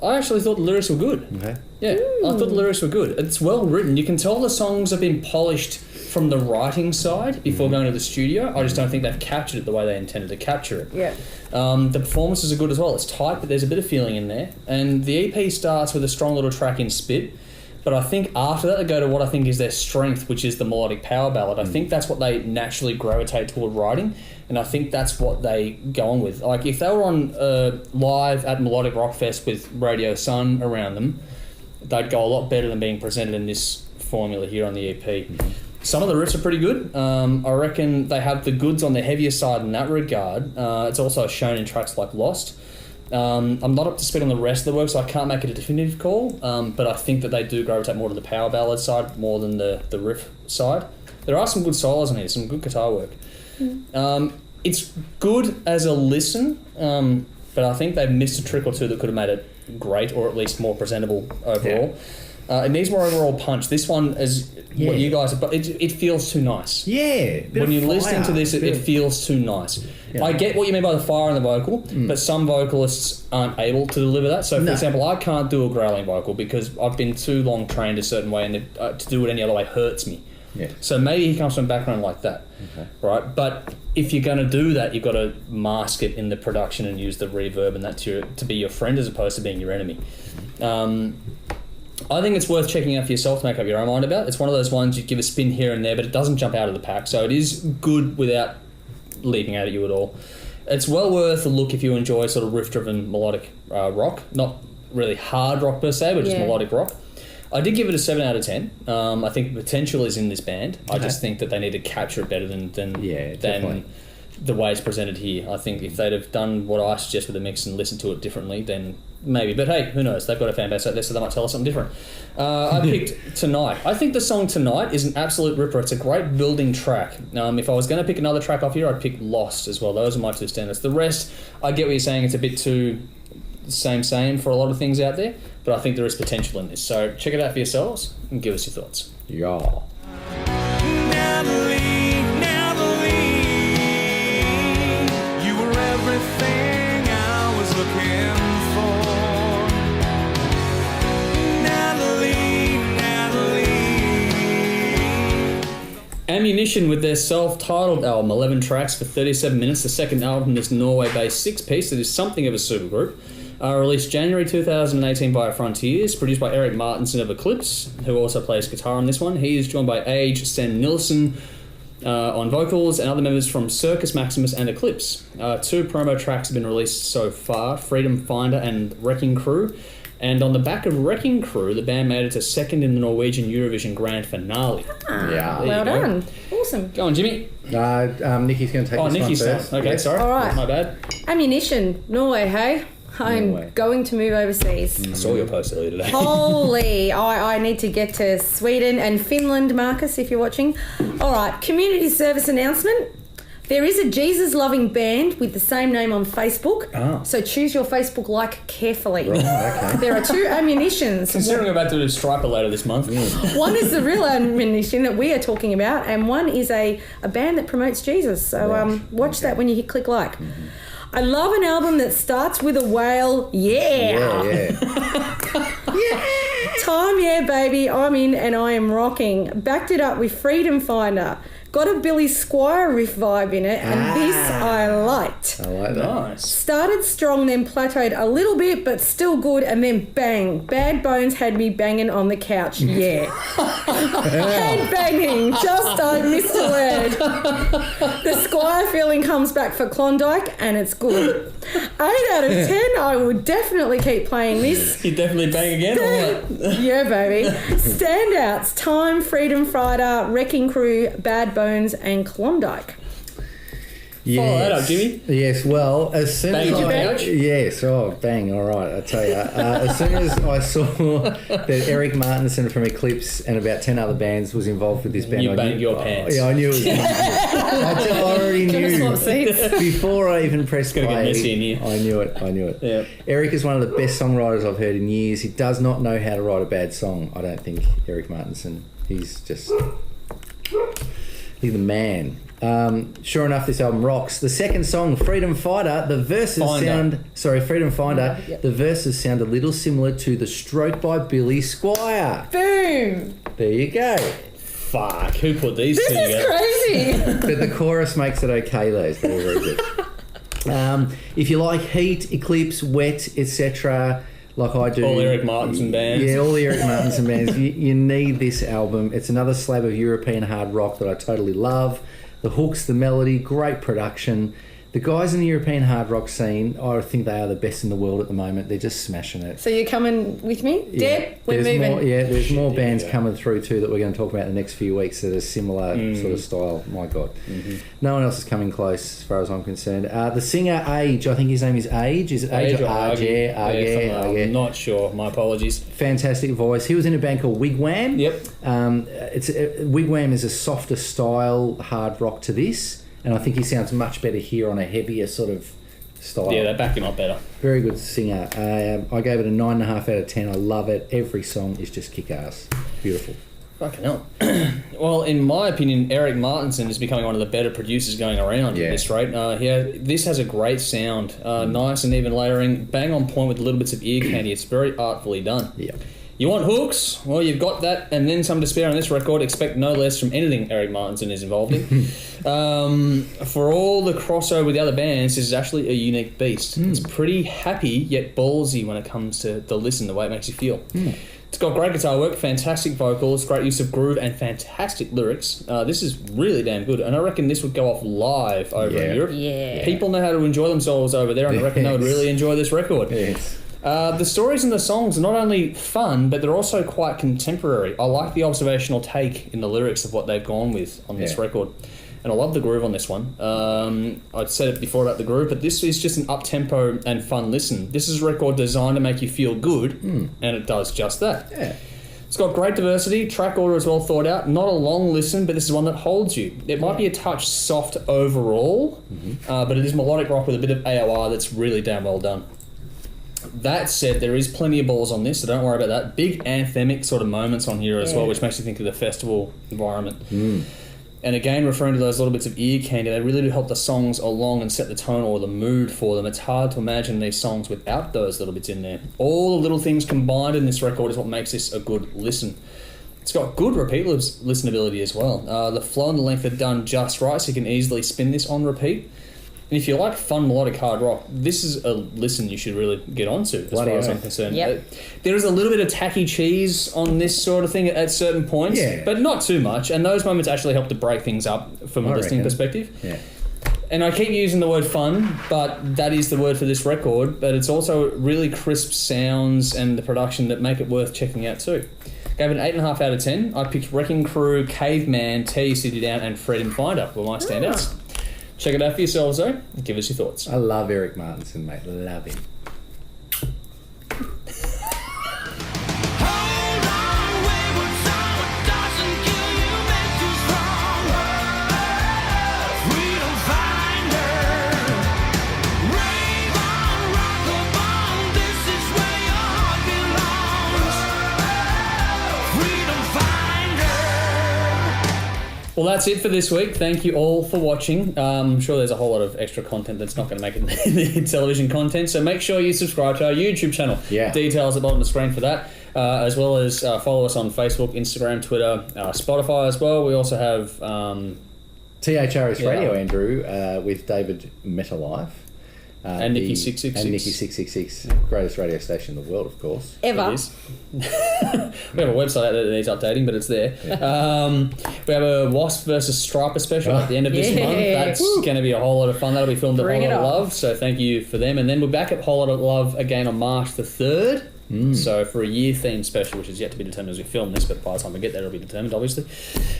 I actually thought the lyrics were good. Okay. Yeah, I thought the lyrics were good. It's well written. You can tell the songs have been polished from the writing side before going to the studio. I just don't think they've captured it the way they intended to capture it. Yeah. The performances are good as well. It's tight, but there's a bit of feeling in there. And the EP starts with a strong little track in Spit. But I think after that, they go to what I think is their strength, which is the melodic power ballad. I think that's what they naturally gravitate toward writing, and I think that's what they go on with. Like, if they were on live at Melodic Rock Fest with Radio Sun around them, they'd go a lot better than being presented in this formula here on the EP. Some of the riffs are pretty good. I reckon they have the goods on the heavier side in that regard. It's also shown in tracks like Lost. I'm not up to speed on the rest of the work, so I can't make it a definitive call, but I think that they do gravitate more to the power ballad side more than the riff side. There are some good solos in here, some good guitar work. It's good as a listen, but I think they've missed a trick or two that could have made it great, or at least more presentable overall. It needs more overall punch. This one is what you guys have, but it feels too nice. Yeah. When you're listening to this, it feels too nice. Yeah. I get what you mean by the fire in the vocal, but some vocalists aren't able to deliver that. So, for example, I can't do a growling vocal because I've been too long trained a certain way, and to do it any other way hurts me. Yeah. So maybe he comes from a background like that, right? But if you're going to do that, you've got to mask it in the production and use the reverb and that to be your friend as opposed to being your enemy. I think it's worth checking out for yourself to make up your own mind about. It's one of those ones you give a spin here and there, but it doesn't jump out of the pack, so it is good without leaping out at you at all. It's well worth a look if you enjoy sort of riff-driven melodic rock, not really hard rock per se, but just melodic rock. I did give it a 7 out of 10. I think the potential is in this band. I just think that they need to capture it better than the way it's presented here. I think if they'd have done what I suggest with the mix and listened to it differently, then maybe. But hey, who knows? They've got a fan base out there, so they might tell us something different. I picked Tonight. I think the song Tonight is an absolute ripper. It's a great building track. If I was going to pick another track off here, I'd pick Lost as well. Those are my two standards. The rest, I get what you're saying. It's a bit too same for a lot of things out there, but I think there is potential in this. So check it out for yourselves and give us your thoughts. Yeah. Natali, you were everything I was looking for. Natali. Ammunition with their self-titled album, 11 tracks for 37 minutes, the second album from this Norway-based six-piece that is something of a supergroup. Released January 2018 by Frontiers, produced by Eric Martinson of Eclipse, who also plays guitar on this one. He is joined by Age Sten Nilsson on vocals and other members from Circus Maximus and Eclipse. 2 promo tracks have been released so far, Freedom Finder and Wrecking Crew. And on the back of Wrecking Crew, the band made it to second in the Norwegian Eurovision Grand Finale. Yeah. Well done. Awesome. Go on, Jimmy. Nikki's going to take this Nikki's one first. Okay, sorry. All right. My bad. Ammunition. Norway, hey? I'm Norway. going to move overseas. I saw your post earlier today. Holy, I need to get to Sweden and Finland, Marcus, if you're watching. All right, community service announcement. There is a Jesus-loving band with the same name on Facebook, so choose your Facebook like carefully. Right, okay. There are 2 ammunitions. Considering we're about to do Striper later this month. One is the real ammunition that we are talking about, and one is a band that promotes Jesus. So watch that when you click like. I love an album that starts with a wail. Yeah. Time, yeah, baby. I'm in and I am rocking. Backed it up with Freedom Finder. Got a Billy Squire riff vibe in it, and this I liked. I like that. Nice. Started strong, then plateaued a little bit, but still good, and then bang. Bad Bones had me banging on the couch. Yeah. Head banging. Just I missed a word. The Squire feeling comes back for Klondike, and it's good. 8 out of 10. I would definitely keep playing this. You definitely bang again or what? Yeah, baby. Standouts: Time, Freedom Fighter, Wrecking Crew, Bad Bones, and Klondike. Follow that up, Jimmy. Yes, well, as soon Bang as your I... couch? Yes, bang, all right, I tell you. As soon as I saw that Eric Martinson from Eclipse and about 10 other bands was involved with this band, You I banged knew, your pants. Yeah, I knew it was I already Gonna swap knew. seats. Before I even pressed Gonna get play, messy in here. I knew it. Yeah. Eric is one of the best songwriters I've heard in years. He does not know how to write a bad song, I don't think, Eric Martinson. He's the man. Sure enough, this album rocks. The second song, Freedom Fighter, the verses Freedom Finder, the verses sound a little similar to The Stroke by Billy Squire. Boom! There you go. Fuck, who put these This two is together? crazy. But the chorus makes it okay, though. It's very, very good. If you like Heat, Eclipse, Wet, etc., like I do. All Eric Martinson bands. Yeah, all the Eric Martinson bands. You need this album. It's another slab of European hard rock that I totally love. The hooks, the melody, great production. The guys in the European hard rock scene, I think they are the best in the world at the moment. They're just smashing it. So you're coming with me? Deb, we're There's moving. there's more bands coming through too that we're going to talk about in the next few weeks that are similar sort of style. My God. No one else is coming close as far as I'm concerned. The singer Age, I think his name is Age. Is it Age or Arge? I'm not sure. My apologies. Fantastic voice. He was in a band called Wigwam. Yep. Wigwam is a softer style hard rock to this. And I think he sounds much better here on a heavier sort of style. Yeah, they back him up better. Very good singer. I gave it a 9.5 out of 10. I love it. Every song is just kick-ass. Beautiful. Fucking hell. Well, in my opinion, Eric Martinson is becoming one of the better producers going around at this rate. This has a great sound. Nice and even layering. Bang on point with little bits of ear candy. It's very artfully done. Yeah. You want hooks? Well, you've got that, and then some to spare on this record. Expect no less from anything Eric Martinson is involved in. For all the crossover with the other bands, this is actually a unique beast. It's pretty happy yet ballsy when it comes to the listen, the way it makes you feel. It's got great guitar work, fantastic vocals, great use of groove, and fantastic lyrics. This is really damn good, and I reckon this would go off live over in Europe. Yeah. People know how to enjoy themselves over there, and I reckon they would really enjoy this record. Yes. The stories and the songs are not only fun, but they're also quite contemporary. I like the observational take in the lyrics of what they've gone with on this record. And I love the groove on this one. I'd said it before about the groove, but this is just an up-tempo and fun listen. This is a record designed to make you feel good, and it does just that. Yeah. It's got great diversity, track order is well thought out, not a long listen, but this is one that holds you. It might be a touch soft overall, but it is melodic rock with a bit of AOR that's really damn well done. That said, there is plenty of balls on this, so don't worry about that. Big anthemic sort of moments on here as well, which makes you think of the festival environment. And again, referring to those little bits of ear candy, they really do help the songs along and set the tone or the mood for them. It's hard to imagine these songs without those little bits in there. All the little things combined in this record is what makes this a good listen. It's got good repeat listenability as well. The flow and the length are done just right, so you can easily spin this on repeat. And if you like fun melodic hard rock, this is a listen you should really get onto, as far as I'm concerned. There is a little bit of tacky cheese on this sort of thing at certain points, but not too much. And those moments actually help to break things up from a listening perspective. Yeah. And I keep using the word fun, but that is the word for this record. But it's also really crisp sounds and the production that make it worth checking out too. Gave it an 8.5 out of 10. I picked Wrecking Crew, Caveman, Tear Your City Down, and Fred and Finder were my standouts. Check it out for yourselves, though, and give us your thoughts. I love Eric Martinson, mate. Love him. Hold on, wayward soul, it doesn't kill you, makes you stronger. Freedom finder, rave on, rock on, this is where your heart belongs. Freedom finder. Well, that's it for this week. Thank you all for watching. I'm sure there's a whole lot of extra content that's not going to make it in the television content, so make sure you subscribe to our YouTube channel. Details at the bottom of the screen for that, as well as follow us on Facebook, Instagram, Twitter, Spotify as well. We also have THRS Radio, Andrew, with David Metalife. And Nikki 666. And Nikki 666, greatest radio station in the world, of course. Ever. It is. We have a website out there that needs updating, but it's there. We have a Wasp versus Striper special at the end of this month. That's going to be a whole lot of fun. That'll be filmed at Whole Lot of Love, so thank you for them. And then we're back at Whole Lot of Love again on March the 3rd. So for a year-themed special, which is yet to be determined as we film this, but by the time we get there, it'll be determined, obviously.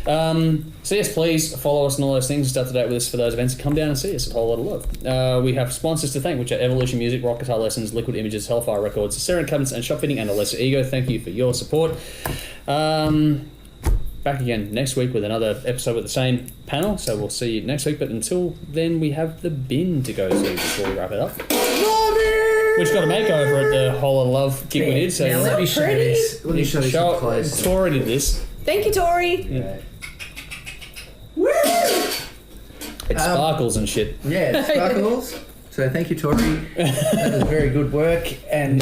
So yes, please follow us on all those things. Stay up to date with us for those events. Come down and see us at Whole Lot of Love. We have sponsors to thank, which are Evolution Music, Rock Guitar Lessons, Liquid Images, Hellfire Records, Sarah Cabinets and Shop Fitting, and Alessa Ego. Thank you for your support. Back again next week with another episode with the same panel, so we'll see you next week. But until then, we have the bin to go to before we wrap it up. Which got a makeover at the Whole Lot of Love gig we did. So now let me show this. Let me show this up it. close. Tori did this. Thank you, Tori. It sparkles and shit. Yeah, it sparkles. So thank you, Tori. That was very good work. And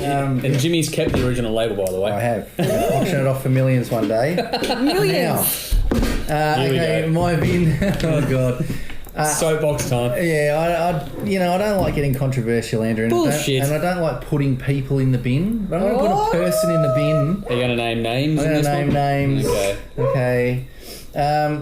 Jimmy's kept the original label, by the way. I have. I'll auction it off for millions one day. Millions. Now, okay, my bin. Oh God. Soapbox time. Yeah, I don't like getting controversial, Andrew. Bullshit. And I don't like putting people in the bin. But I'm going to put a person in the bin. Are you going to name names? I'm going to name names. Okay.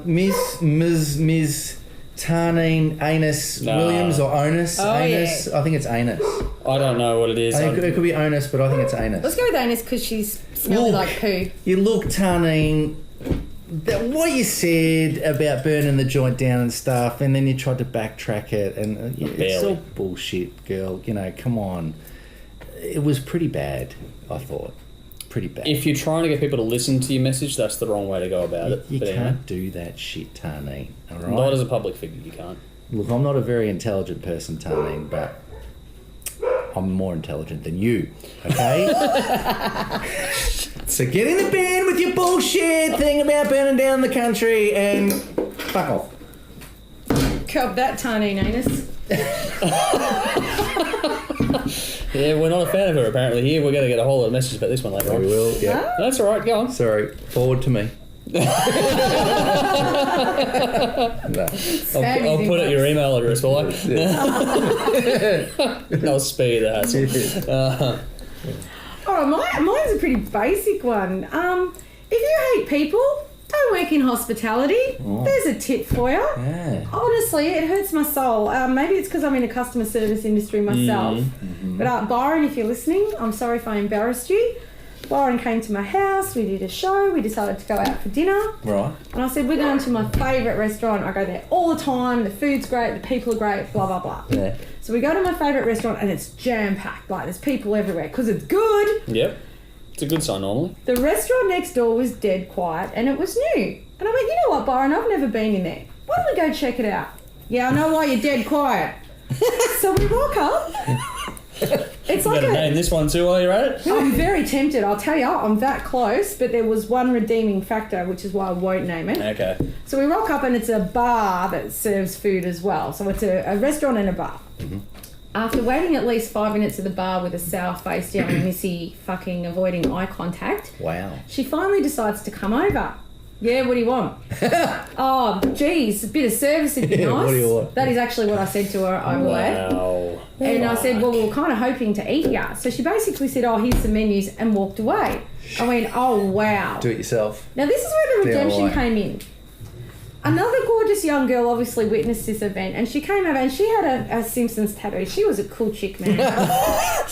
Ms. Tarnine Anus Williams or Onus. Anus. Yeah. I think it's Anus. I don't know what it is. I think it could be Onus, but I think it's Anus. Let's go with Anus because she's smelling like poo. You look, Tarnine. What you said about burning the joint down and stuff, and then you tried to backtrack it, and it's all bullshit, girl. Come on. It was pretty bad, I thought. Pretty bad. If you're trying to get people to listen to your message, that's the wrong way to go about it. You can't do that shit, Tarnine. All right? Not as a public figure, you can't. Look, I'm not a very intelligent person, Tarnine, but I'm more intelligent than you, okay? So get in the bin with your bullshit thing about burning down the country and fuck off. Cop that, Tarnine Anus. Yeah, we're not a fan of her apparently here. We're going to get a whole lot of messages about this one later on. We will, yeah. That's all right, go on. Sorry, forward to me. No. I'll put it your email address, will I? I'll spare you the hassle. Oh, mine's a pretty basic one. If you hate people, don't work in hospitality. There's a tip for you. Yeah. Honestly, it hurts my soul. Maybe it's because I'm in a customer service industry myself. But Byron, if you're listening, I'm sorry if I embarrassed you. Byron came to my house, we did a show, we decided to go out for dinner. Right. And I said, we're going to my favourite restaurant. I go there all the time, the food's great, the people are great, blah, blah, blah. Yeah. So we go to my favourite restaurant and it's jam-packed, like there's people everywhere because it's good. Yep. It's a good sign normally. The restaurant next door was dead quiet and it was new. And I went, you know what, Byron, I've never been in there. Why don't we go check it out? Yeah, I know why you're dead quiet. So we walk up. It's You like got to name this one too while you're at it. I'm very tempted, I'll tell you, I'm that close, but there was one redeeming factor, which is why I won't name it. Okay. So we rock up and it's a bar that serves food as well. So it's a restaurant and a bar. After waiting at least 5 minutes at the bar with a sour-faced young Missy fucking avoiding eye contact, Wow. she finally decides to come over. Yeah, what do you want? Oh, geez, a bit of service would be nice. What do you want? That is actually what I said to her over there. Wow. And I said, well, we were kind of hoping to eat ya. So she basically said, oh, here's the menus, and walked away. I went, oh, wow. Do it yourself. Now, this is where the redemption DIY. came in. Another gorgeous young girl obviously witnessed this event, and she came over and she had a Simpsons tattoo. She was a cool chick, man.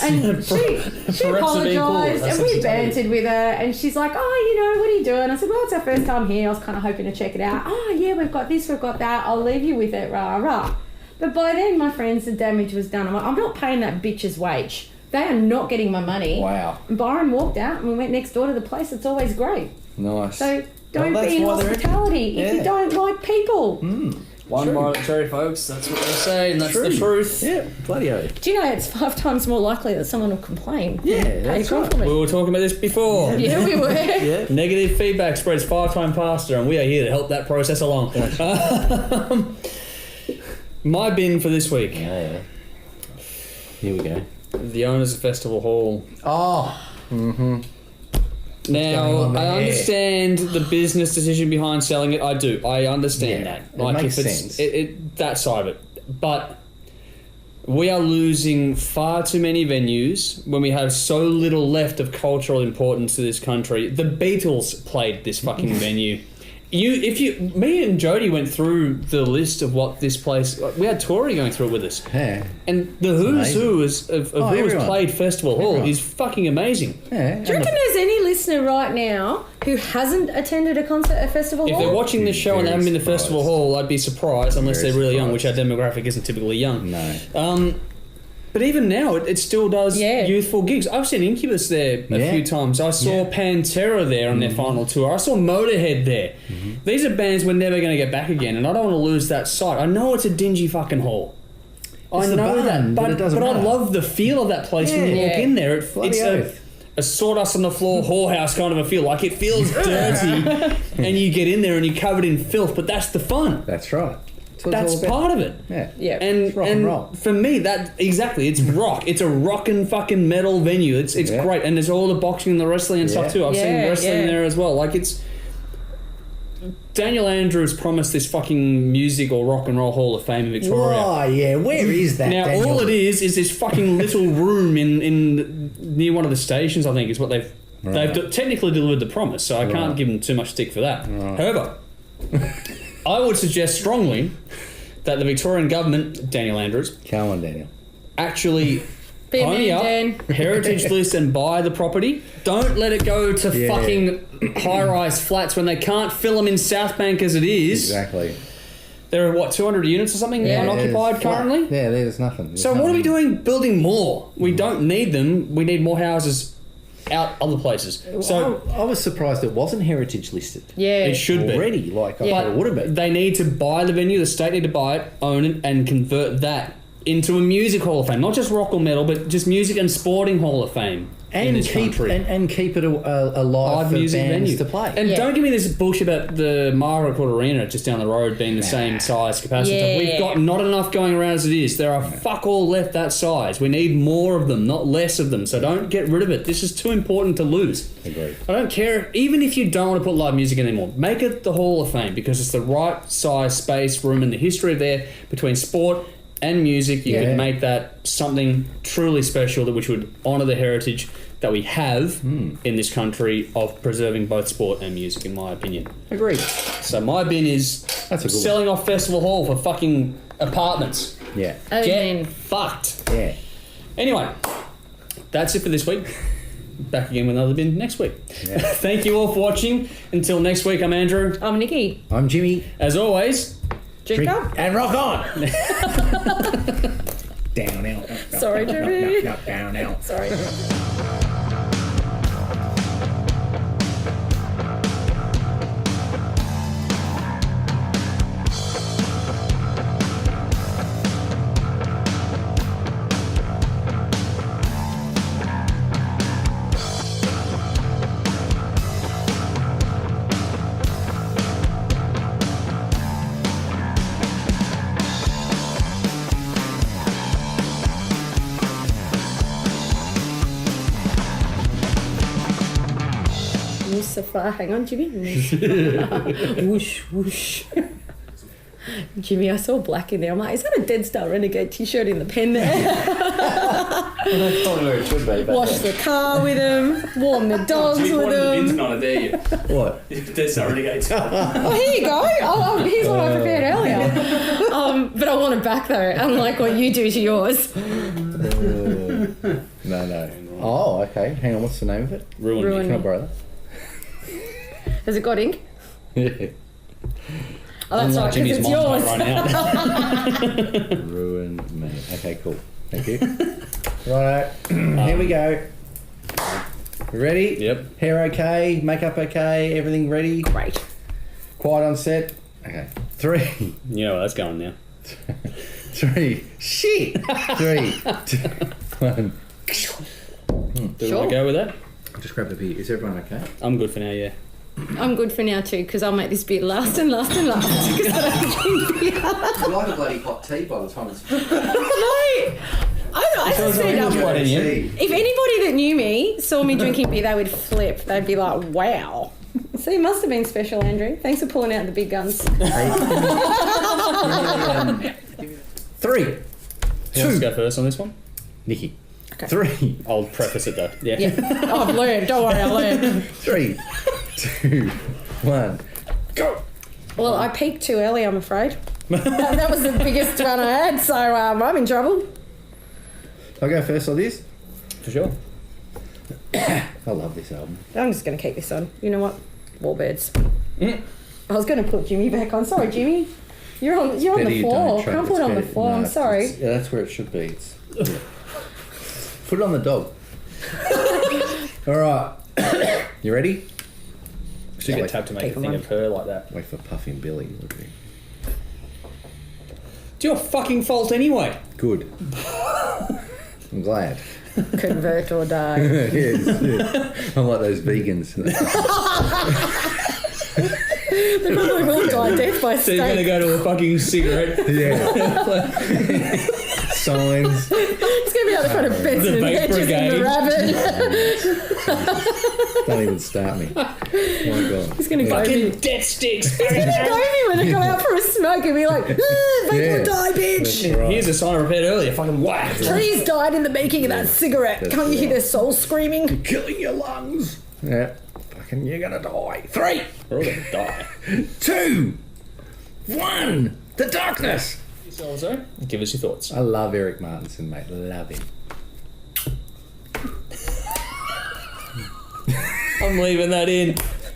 And she Perhaps being cool, apologised, a and we Simpsons tattoo. bantered with her, and she's like, oh, you know, what are you doing? I said, well, it's our first time here. I was kind of hoping to check it out. Oh, yeah, we've got this, we've got that. I'll leave you with it, rah, rah. But by then, my friends, the damage was done. I'm like, I'm not paying that bitch's wage. They are not getting my money. Wow. And Byron walked out, and we went next door to the place. It's always great. Nice. So don't Well, that's be in why they're- hospitality if you Yeah. don't like people. One bar at the cherry, folks. That's what they say, and that's the truth. Yeah, bloody oath. Do you know it's 5 times more likely that someone will complain? Yeah, Pay that's We compliment. were talking about this before. Yeah, we were. Yeah. Negative feedback spreads 5 times faster, and we are here to help that process along. My bin for this week. Yeah. Here we go. The owners of Festival Hall. Oh. Mm-hmm. Now, on I there? understand the business decision behind selling it. I do. I understand Yeah, that. it makes if it's sense. that side of it. But we are losing far too many venues when we have so little left of cultural importance to this country. The Beatles played this fucking venue. Me and Jody went through the list of what this place. We had Tori going through it with us, Yeah. and the who's amazing. who of who has everyone. played Festival Hall Everyone. is fucking amazing. Yeah. Do you reckon there's any listener right now who hasn't attended a concert at Festival If Hall? they're watching this show and they haven't been to Very Festival surprised. Hall, I'd be surprised unless Very they're really young, which our surprised. demographic isn't typically young. No. But even now, it still does Yeah. youthful gigs. I've seen Incubus there a Yeah. few times. I saw Yeah. Pantera there on their final tour. I saw Motorhead there. These are bands we're never going to get back again, and I don't want to lose that sight. I know it's a dingy fucking hall. It's I the know barn, that, but it doesn't I matter. love the feel of that place when you Yeah. walk in there. Bloody It's oath. a sawdust on the floor whorehouse kind of a feel. Like it feels dirty, and you get in there and you're covered in filth. But that's the fun. That's right. what it's That's all about. part of it. Yeah. Yeah. And rock and roll. for me, that exactly, it's rock. It's a rockin' fucking metal venue. It's Yeah. great, and there's all the boxing and the wrestling and stuff Yeah. too. I've seen Yeah, wrestling yeah. there as well. Like it's Daniel Andrews promised this fucking music or rock and roll Hall of Fame in Victoria. Oh, yeah. Where is that, Now Daniel? all it is this fucking little room in near one of the stations. I think is what they've technically delivered the promise. So I can't give them too much stick for that. However, I would suggest strongly that the Victorian government, Daniel Andrews, Come on, Daniel. actually Be a pony man, up Dan. heritage list and buy the property. Don't let it go to Yeah. fucking high-rise flats when they can't fill them in South Bank as it is. Exactly. There are 200 units or something Yeah. unoccupied There's flat. currently. Yeah, there's nothing. There's So what are we nothing. doing building more? We don't need them. We need more houses out other places. So I was surprised it wasn't heritage listed Yeah. it should be. already. Like I thought it would have been. They need to buy the venue. The state need to buy it, own it, and convert that into a music hall of fame. Not just rock or metal, but just music and sporting hall of fame. in and this country. and keep it alive Live for music bands venue to play. And Yeah. don't give me this bullshit about the Margaret Court Arena just down the road being the same size capacity. Yeah. We've got not enough going around as it is. There are fuck all left that size. We need more of them, not less of them. So don't get rid of it. This is too important to lose. Agreed. I don't care, even if you don't want to put live music in anymore, make it the Hall of Fame because it's the right size, space, room, and the history there between sport and music. You Yeah. could make that something truly special that which would honour the heritage that we have in this country of preserving both sport and music, in my opinion. Agreed. So my bin is That's a good selling off Festival Hall for fucking apartments. Yeah. Amen. Get fucked. Yeah. Anyway, that's it for this week. Back again with another bin next week. Yeah. Thank you all for watching. Until next week, I'm Andrew. I'm Nikki. I'm Jimmy. As always, Drink up. And rock on. Down out. Sorry, Jimmy. Down out. Sorry. Mustafa, hang on, Jimmy. Whoosh, whoosh. Jimmy, I saw black in there. I'm like, is that a Dead Star Renegade t-shirt in the pen there? That's probably where it should be. But Wash the car with them, warm the dogs with them. on it, dare you? what? That's not renegades. Oh, here you go. Oh, here's what I prepared earlier. But I want it back though, unlike what you do to yours. No. Oh, okay. Hang on. What's the name of it? Ruin Can I me. borrow that? Has it got ink? Yeah. Oh, that's right, because it's yours. Right now. Ruin me. Okay, cool. Thank you. Right. Here we go. Ready? Yep. Hair okay. Makeup okay. Everything ready. Great. Quiet on set. Okay. 3. You know where that's going now. 3. Shit. 3, 2, 1. Do you Sure. want to go with that? Just grab the beer. Is everyone okay? I'm good for now, yeah. I'm good for now too, because I'll make this beer last and last and last. Because I don't drink beer. You like a bloody hot tea by the time it's... No, I just said, if anybody that knew me saw me drinking beer, they would flip. They'd be like, wow. So you must have been special, Andrew. Thanks for pulling out the big guns. 3. Who wants to go first on this one? Nikki. Okay. 3. I'll preface it though. Yeah. Yeah. Oh, I've learned. Don't worry, I've learned. 3, 2, 1. Go. Well, I peaked too early, I'm afraid. that was the biggest one I had, so I'm in trouble. I'll go first on this. For sure. I love this album. I'm just going to keep this on. You know what? Warbirds. I was going to put Jimmy back on. Sorry, Jimmy. You're on Better the you floor. don't, Trump. Can't put it on the It's floor. better- I'm no, sorry. Yeah, that's where it should be. It's, yeah. Put it on the dog. All right. You ready? Should Wait. get tapped to make Keep a them thing on. of her like that. Wait for Puffing Billy. Would be It's your fucking fault anyway. good. I'm glad. Convert or die. yes. I'm like those vegans. They probably will die death by So you're gonna steak. go to a fucking cigarette. yeah. Signs. It's going to be out the front of Benson The and Vape Hedges and the Brigade. Rabbit. Don't even start me. Oh my god. He's going to go me. Fucking death sticks. He's going to go me when they go out for a smoke and be like, vape Yeah. or die, bitch. That's right. Here's a sign I prepared earlier. Fucking whack. Trees died in the making of that cigarette. That's Can't you hear right. their souls screaming? Killing your lungs. Yeah. Fucking, you're gonna die. 3, We're all gonna die. 2, 1. The darkness. Also, give us your thoughts. I love Eric Martinson, mate. Love him. I'm leaving that in.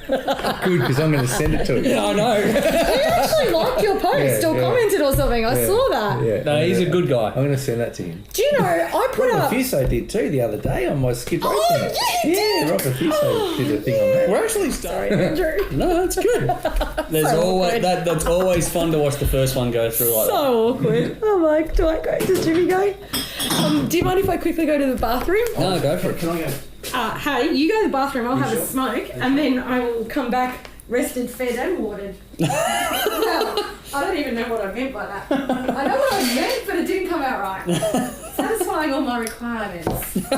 Good, because I'm going to send it to him. Yeah, I know. He actually liked your post Yeah, or yeah. commented or something. I saw that. Yeah. No, he's a good guy. I'm going to send that to him. Do you know, I put Robert up... Fuso did too the other day on my skid racing. Oh, yeah, he Yeah, Robert Fuso did a thing on that. We're actually starting. Andrew. No, that's good. There's So always awkward. that's always fun to watch the first one go through like that. So awkward. I'm like, do I go? Does Jimmy go? Do you mind if I quickly go to the bathroom? No, go for it. Can I go? hey, you go to the bathroom, I'll have a smoke, and then I will come back rested, fed, and watered. Well, I don't even know what I meant by that. I know what I meant, but it didn't come out right. Satisfying all my requirements. Except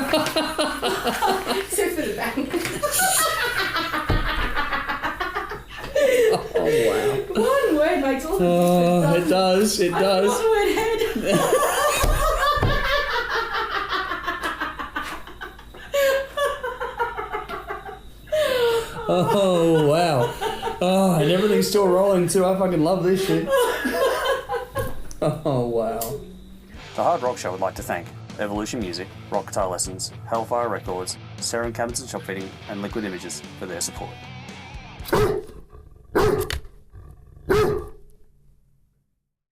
for the bank. Oh, wow. One word makes all the difference. Oh, it does. It does. One word head. Oh, wow. Oh, and everything's still rolling too. I fucking love this shit. Oh, wow. The Hard Rock Show would like to thank Evolution Music, Rock Guitar Lessons, Hellfire Records, Saren Cabinets and Shop Fitting, and Liquid Images for their support.